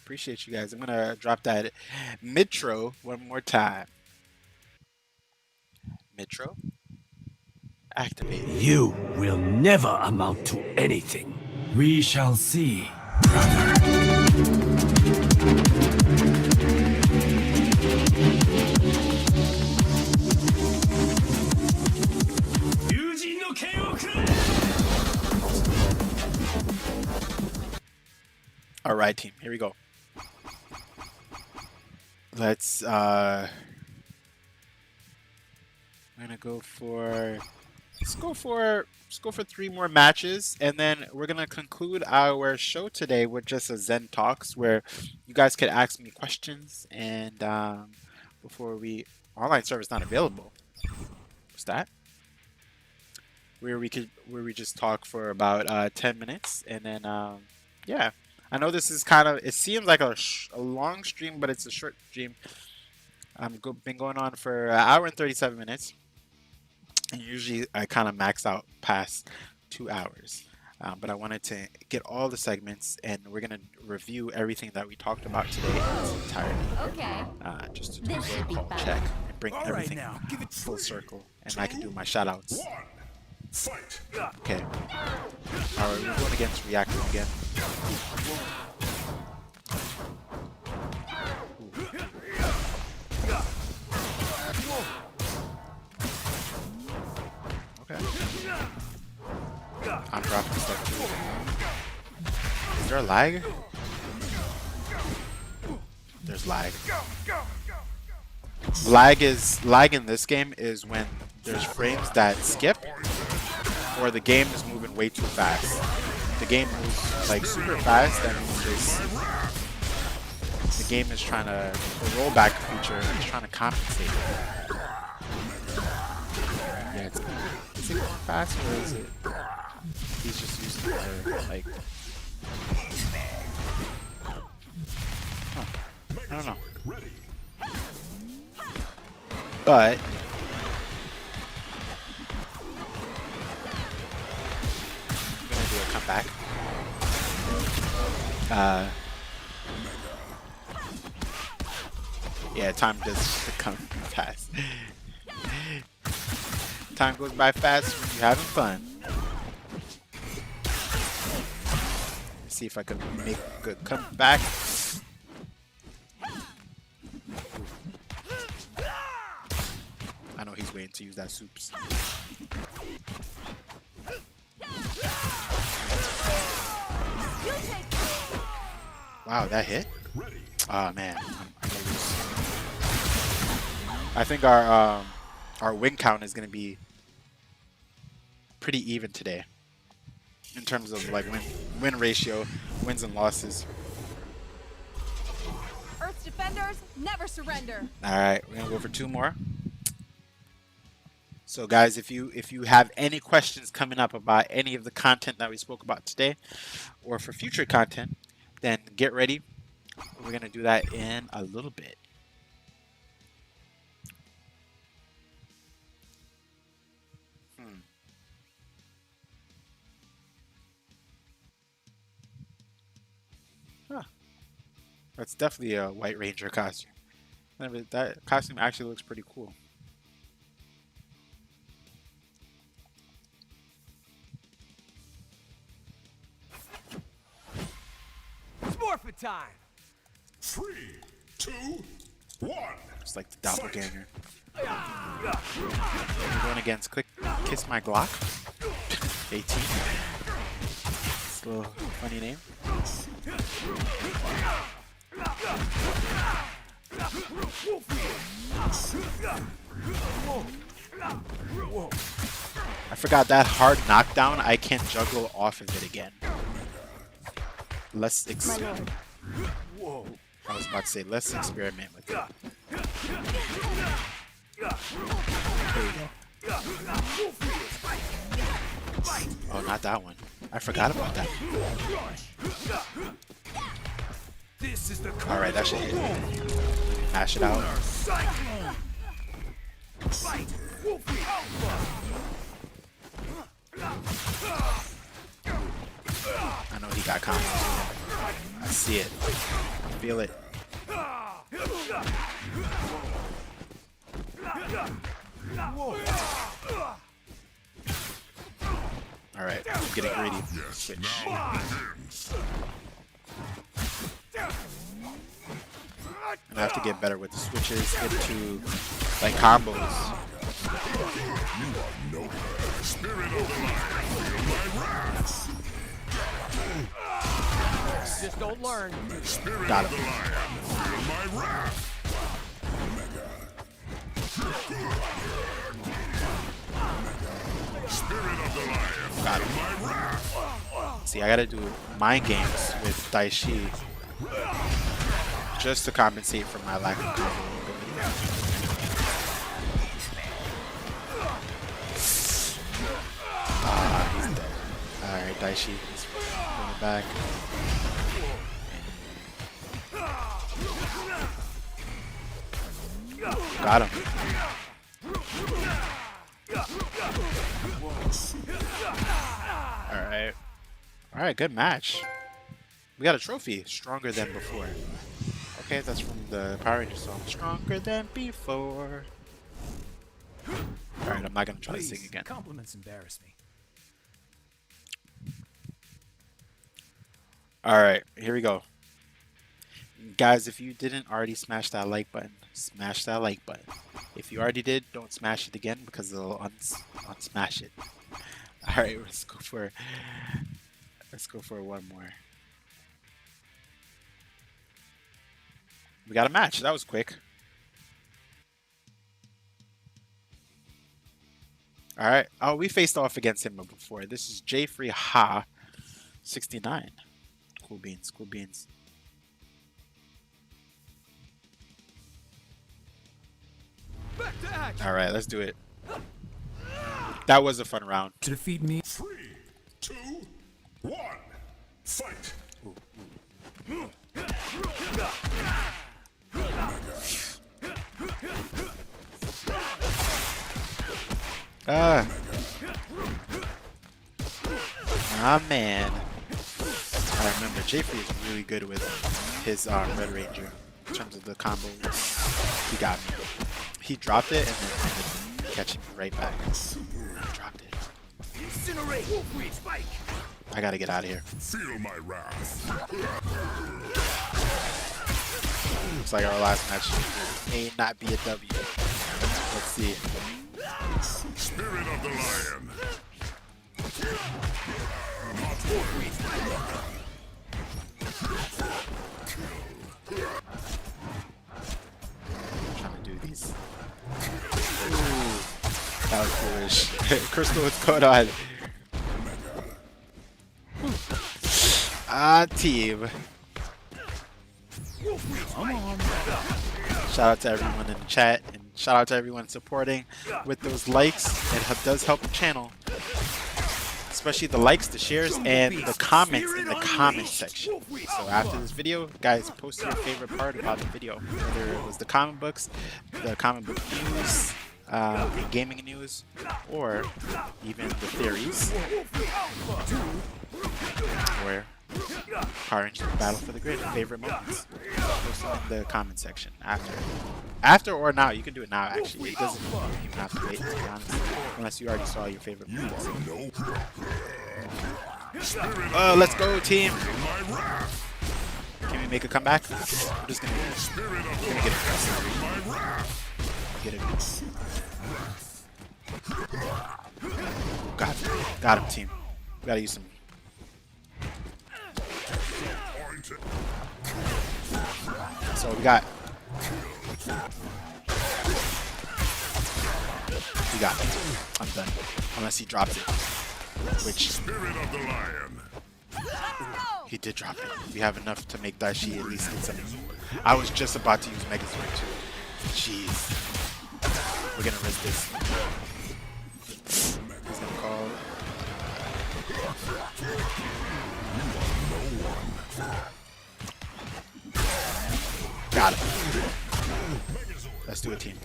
Appreciate you guys. I'm gonna drop that Mitro one more time. Mitro, activate. You will never amount to anything. We shall see. All right, team. Here we go. Let's we're gonna go for let's go for 3 more matches, and then we're gonna conclude our show today with just a Zen Talks where you guys could ask me questions, and before we online service not available. What's that? Where we just talk for about 10 minutes, and then yeah. I know this is kind of, it seems like a long stream, but it's a short stream. Been going on for an hour and 37 minutes. And usually I kind of max out past 2 hours. But I wanted to get all the segments, and we're going to review everything that we talked about today in its entirety. Okay. Just to do a roll call check and bring All right, everything now, give it full circle. And I can do my shout outs. 1. Fight! Okay. Alright, we're going against Reactor again. Okay. I'm dropping stuff too. Is there a lag? There's lag. Lag in this game is when there's frames that skip or the game is moving way too fast. The game moves like super fast and the game is trying to, the rollback feature is trying to compensate. Yeah, is it going fast or is it he's just using it like I don't know. But I'm gonna do a comeback. Yeah, time does come fast. Time goes by fast when you're having fun. Let's see if I can make a good comeback. I know he's waiting to use that soups. Wow, that hit? Oh man, I'm gonna lose. I think our win count is gonna be pretty even today in terms of like win ratio, wins and losses. Earth's defenders never surrender. All right, we're gonna go for 2 more. So guys, if you have any questions coming up about any of the content that we spoke about today, or for future content, then get ready. We're gonna do that in a little bit. Huh. That's definitely a White Ranger costume. That costume actually looks pretty cool. It's morphin' time. 3, 2, 1. It's like the doppelganger. We're going against Kiss My Glock. 18. It's a little funny name. I forgot that hard knockdown. I can juggle off of it again. Let's experiment. I was about to say, let's experiment with it. There you go. Oh, not that one. I forgot about that. Alright, that should hit. Mash it out. I know he got combos. I see it. I feel it. Alright, I'm getting greedy. Switch. And I have to get better with the switches into like combos. Just don't learn. Got him. Got him. See, I gotta do mind games with Daishi just to compensate for my lack of combo ability. He's dead. Alright, Daishi is going back. Got him. Alright. Alright, good match. We got a trophy. Stronger than before. Okay, that's from the Power Rangers song. Stronger than before. Alright, I'm not gonna try to sing again. Compliments embarrass me. Alright, here we go. Guys, if you didn't already smash that like button, smash that like button. If you already did, don't smash it again because it'll unsmash it. Alright, let's go for one more. We got a match. That was quick. All right. Oh, we faced off against him before. This is J Free Ha 69. Cool beans. Cool beans. Back to action. All right, let's do it. That was a fun round. To defeat me. 3, 2, 1, fight! Ah. Ah, man. I remember J-Free is really good with his Red Ranger in terms of the combo. He got me. He dropped it and then ended up catching me right back. Dropped it. Incinerate. Wolf Reach Spike. I gotta get out of here. Feel my wrath. Looks like our last match may not be a W. Let's see. Spirit of the Lion. I'm trying to do these. Ooh, that was foolish. Crystal, what's going on? Ah, team. Shout out to everyone in the chat and shout out to everyone supporting with those likes. It does help the channel. Especially the likes, the shares, and the comments in the comment section. So after this video, guys, post your favorite part about the video. Whether it was the comic books, the comic book news, the gaming news, or even the theories. Where Power Rangers Battle for the Grid favorite moments. Post in the comment section after or now. You can do it now, actually. It doesn't even have to wait, to be honest, unless you already saw your favorite moments. Oh, let's go, team. Can we make a comeback? We're just gonna get it. Get it. Got him, team. We gotta use some. So we got it. I'm done. Unless he drops it. Which Spirit of the Lion. he did drop it. We have enough to make Daishi at least get something. I was just about to use Megazord too. Jeez. We're gonna risk this. He's gonna call. Got it. Let's do it, team.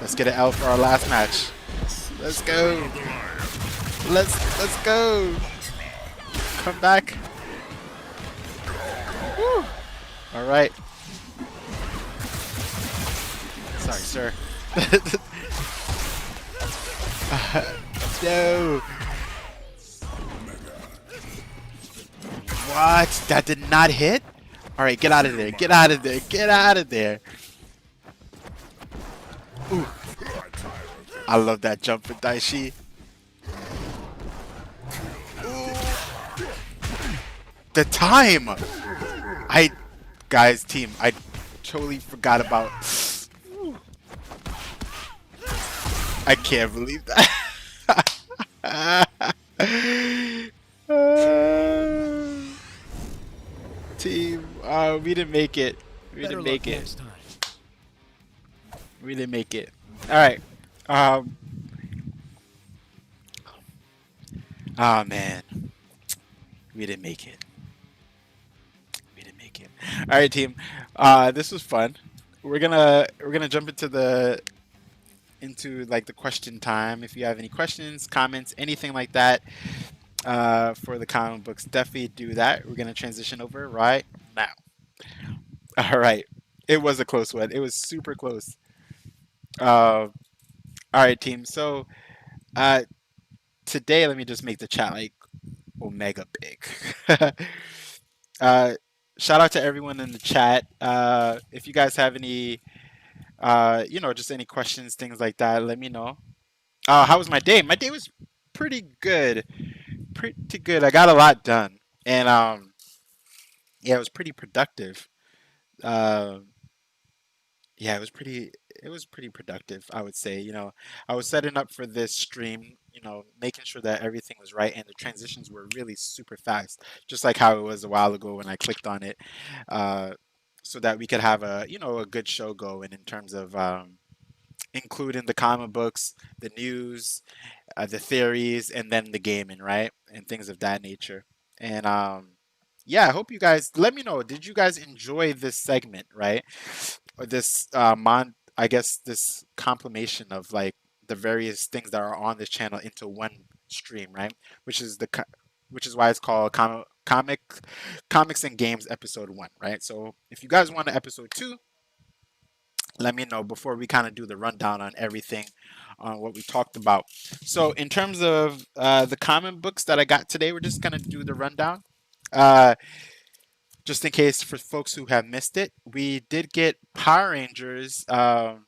Let's get an L for our last match. Let's go. Let's go. Come back. Woo. All right. Sorry, sir. No. What? That did not hit? All right, get out of there. Get out of there. Get out of there. Ooh. I love that jump for Daishi. Ooh. The time. Guys, team, I totally forgot about. I can't believe that. Team, we didn't make it. We didn't make it. We didn't make it. All right. Oh man, we didn't make it. We didn't make it. All right, team. This was fun. We're gonna jump into the question time. If you have any questions, comments, anything like that, for the comic books, definitely do that. We're gonna transition over right now. All right. It was a close one. It was super close. All right, team. So, today, let me just make the chat like omega big. Shout out to everyone in the chat. If you guys have any, just any questions, things like that, let me know. How was my day? My day was pretty good. Pretty good. I got a lot done, and yeah, it was pretty productive. yeah, it was pretty productive, I would say. I was setting up for this stream, making sure that everything was right and the transitions were really super fast, just like how it was a while ago when I clicked on it, uh, so that we could have a good show going in terms of including the comic books, the news, the theories, and then the gaming, right? And things of that nature. And yeah, I hope you guys let me know. Did you guys enjoy this segment, right? Or this I guess this compilation of like the various things that are on this channel into one stream, right? Which is why it's called Comics and Games Episode 1, right? So if you guys want an episode 2, let me know before we kind of do the rundown on everything on what we talked about. So in terms of the comic books that I got today, we're just gonna do the rundown. Uh, just in case for folks who have missed it, we did get Power Rangers number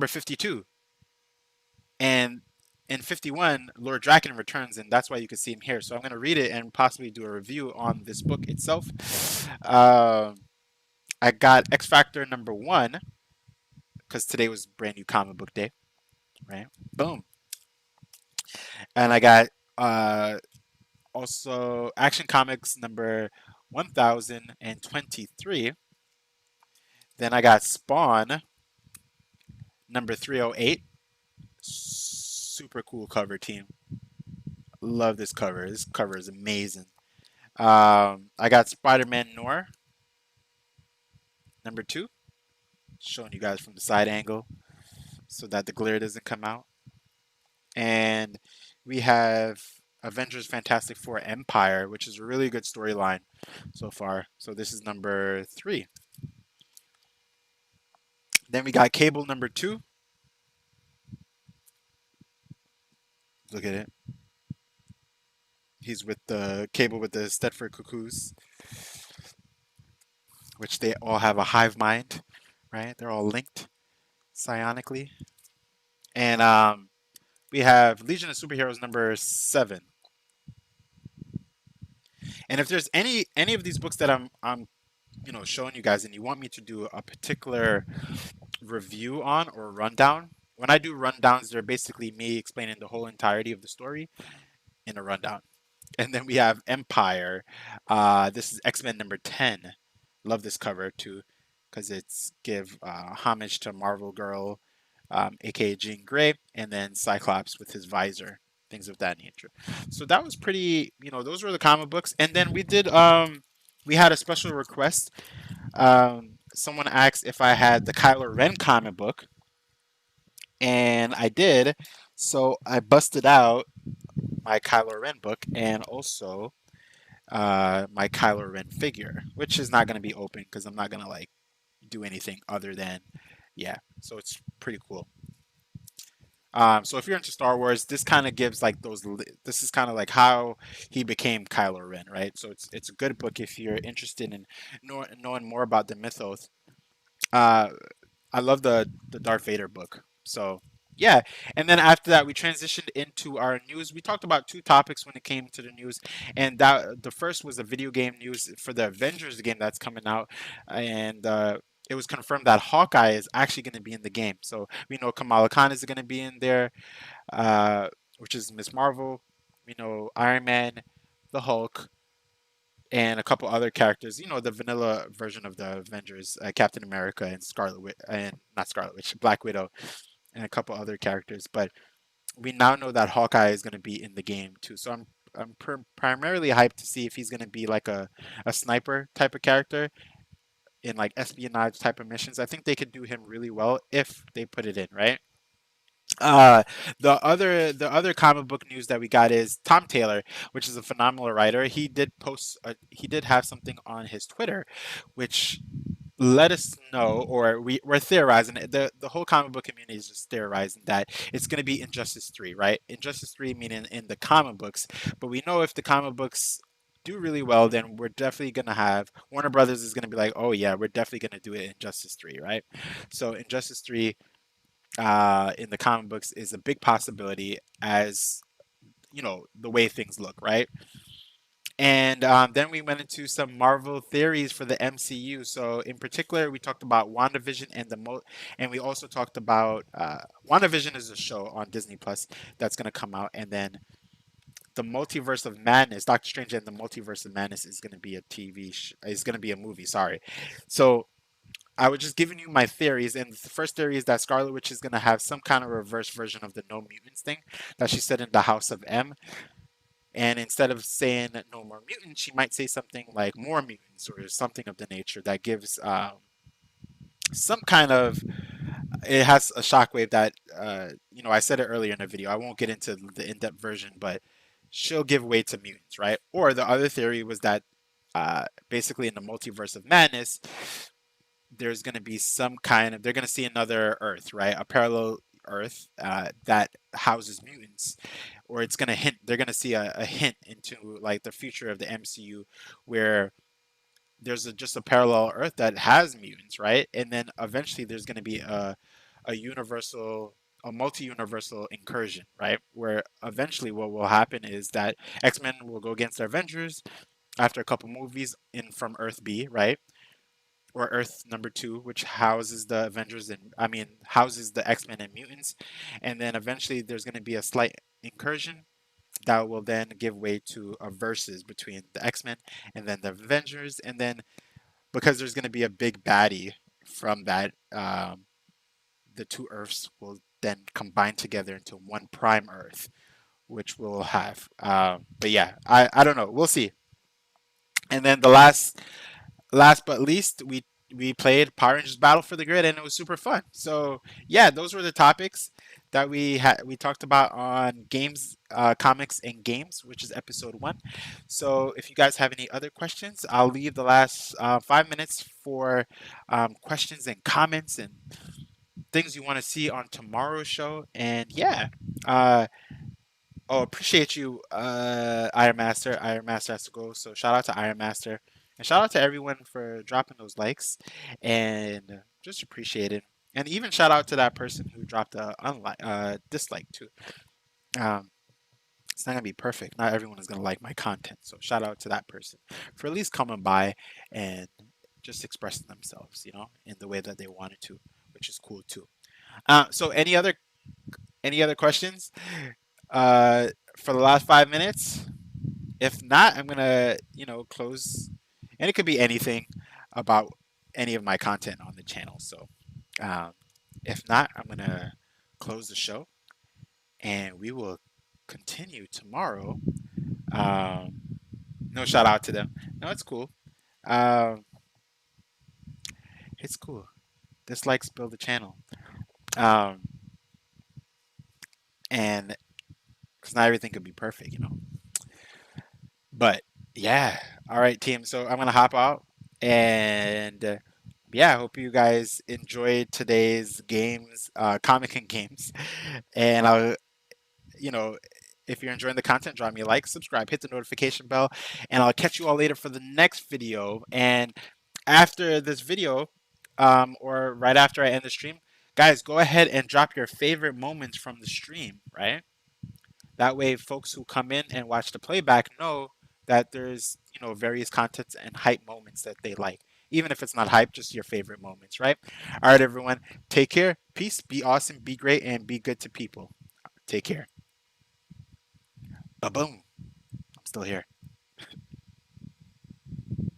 52, and in 51, Lord Draken returns, and that's why you can see him here. So I'm gonna read it and possibly do a review on this book itself. I got X Factor number 1 because today was brand new comic book day, right? Boom. And I got also Action Comics number 1023. Then I got Spawn number 308. Super cool cover, team. Love this cover. This cover is amazing. I got Spider-Man Noir number 2, showing you guys from the side angle so that the glare doesn't come out. And we have Avengers Fantastic Four Empire, which is a really good storyline so far. So this is number 3. Then we got Cable number 2. Look at it. He's with the Cable with the Stedford Cuckoos, which they all have a hive mind, right? They're all linked psionically. And we have Legion of Superheroes number 7. And if there's any of these books that I'm showing you guys and you want me to do a particular review on or rundown, when I do rundowns, they're basically me explaining the whole entirety of the story in a rundown. And then we have Empire. This is X-Men number 10. Love this cover too, because it's give homage to Marvel Girl, aka Jean Grey, and then Cyclops with his visor, things of that nature. So that was pretty. Those were the comic books. And then we had a special request. Someone asked if I had the Kylo Ren comic book, and I did. So I busted out my Kylo Ren book and also my Kylo Ren figure, which is not going to be open because I'm not going to like do anything other than, yeah. So it's pretty cool. So if you're into Star Wars, this kind of gives like this is kind of like how he became Kylo Ren, right? So it's a good book if you're interested in knowing more about the mythos. I love the Darth Vader book. So yeah, and then after that we transitioned into our news. We talked about 2 topics when it came to the news, and that the first was the video game news for the Avengers game that's coming out, and it was confirmed that Hawkeye is actually going to be in the game. So we know Kamala Khan is going to be in there, which is Miss Marvel. We know Iron Man, the Hulk, and a couple other characters. The vanilla version of the Avengers, Captain America and not Scarlet Witch, Black Widow, and a couple other characters. But we now know that Hawkeye is going to be in the game too. So I'm primarily hyped to see if he's going to be like a sniper type of character in like espionage type of missions. I think they could do him really well if they put it in, right? Uh, the other comic book news that we got is Tom Taylor, which is a phenomenal writer. He did have something on his Twitter, which let us know, or we're theorizing. The whole comic book community is just theorizing that it's going to be Injustice 3, right? Injustice 3 meaning in the comic books, but we know if the comic books do really well, then we're definitely going to have Warner Brothers is going to be like, oh yeah, we're definitely going to do it in Injustice 3, right? So Injustice 3 in the comic books is a big possibility, as the way things look, right? And then we went into some Marvel theories for the MCU. So in particular, we talked about WandaVision and we also talked about WandaVision is a show on Disney Plus that's going to come out, and then the Multiverse of Madness, Doctor Strange and the Multiverse of Madness is going to be is going to be a movie. Sorry. So I was just giving you my theories, and the first theory is that Scarlet Witch is going to have some kind of reverse version of the No Mutants thing that she said in the House of M. And instead of saying no more mutants, she might say something like more mutants or something of the nature that gives some kind of, it has a shockwave that, I said it earlier in the video. I won't get into the in-depth version, but she'll give way to mutants, right? Or the other theory was that basically in the Multiverse of Madness, there's going to be they're going to see another Earth, right? A parallel Earth that houses mutants, or they're going to see a hint into like the future of the MCU where there's just a parallel Earth that has mutants, right? And then eventually there's going to be a multi-universal incursion, right? Where eventually what will happen is that X-Men will go against the Avengers after a couple movies from Earth B, right? Or Earth number 2, which houses the Avengers houses the X-Men and mutants. And then eventually there's going to be a slight incursion that will then give way to a versus between the X-Men and then the Avengers. And then because there's going to be a big baddie from that, the two Earths will then combine together into one prime Earth, which we'll have. But yeah, I don't know. We'll see. And then the last but least, we played Power Rangers Battle for the Grid, and it was super fun. So yeah, those were the topics that we talked about on games, comics and games, which is episode 1. So if you guys have any other questions, I'll leave the last 5 minutes for questions and comments and things you want to see on tomorrow's show. And yeah, appreciate you, Iron Master. Iron Master has to go, so shout out to Iron Master. And shout out to everyone for dropping those likes, and just appreciate it. And even shout out to that person who dropped a dislike too. It's not gonna be perfect. Not everyone is gonna like my content, so shout out to that person for at least coming by and just expressing themselves, in the way that they wanted to, which is cool too. So any other questions for the last 5 minutes? If not, I'm gonna close. And it could be anything about any of my content on the channel. So if not, I'm going to close the show. And we will continue tomorrow. No shout out to them. No, it's cool. It's cool. Dislikes build the channel. And because not everything could be perfect, But yeah, all right, team. So I'm gonna hop out, and yeah, I hope you guys enjoyed today's games, comic and games. And if you're enjoying the content, drop me a like, subscribe, hit the notification bell, and I'll catch you all later for the next video. And after this video, or right after I end the stream, guys, go ahead and drop your favorite moments from the stream, right? That way, folks who come in and watch the playback know that there's, various contents and hype moments that they like. Even if it's not hype, just your favorite moments, right? All right, everyone. Take care. Peace. Be awesome. Be great. And be good to people. Take care. Ba-boom. I'm still here.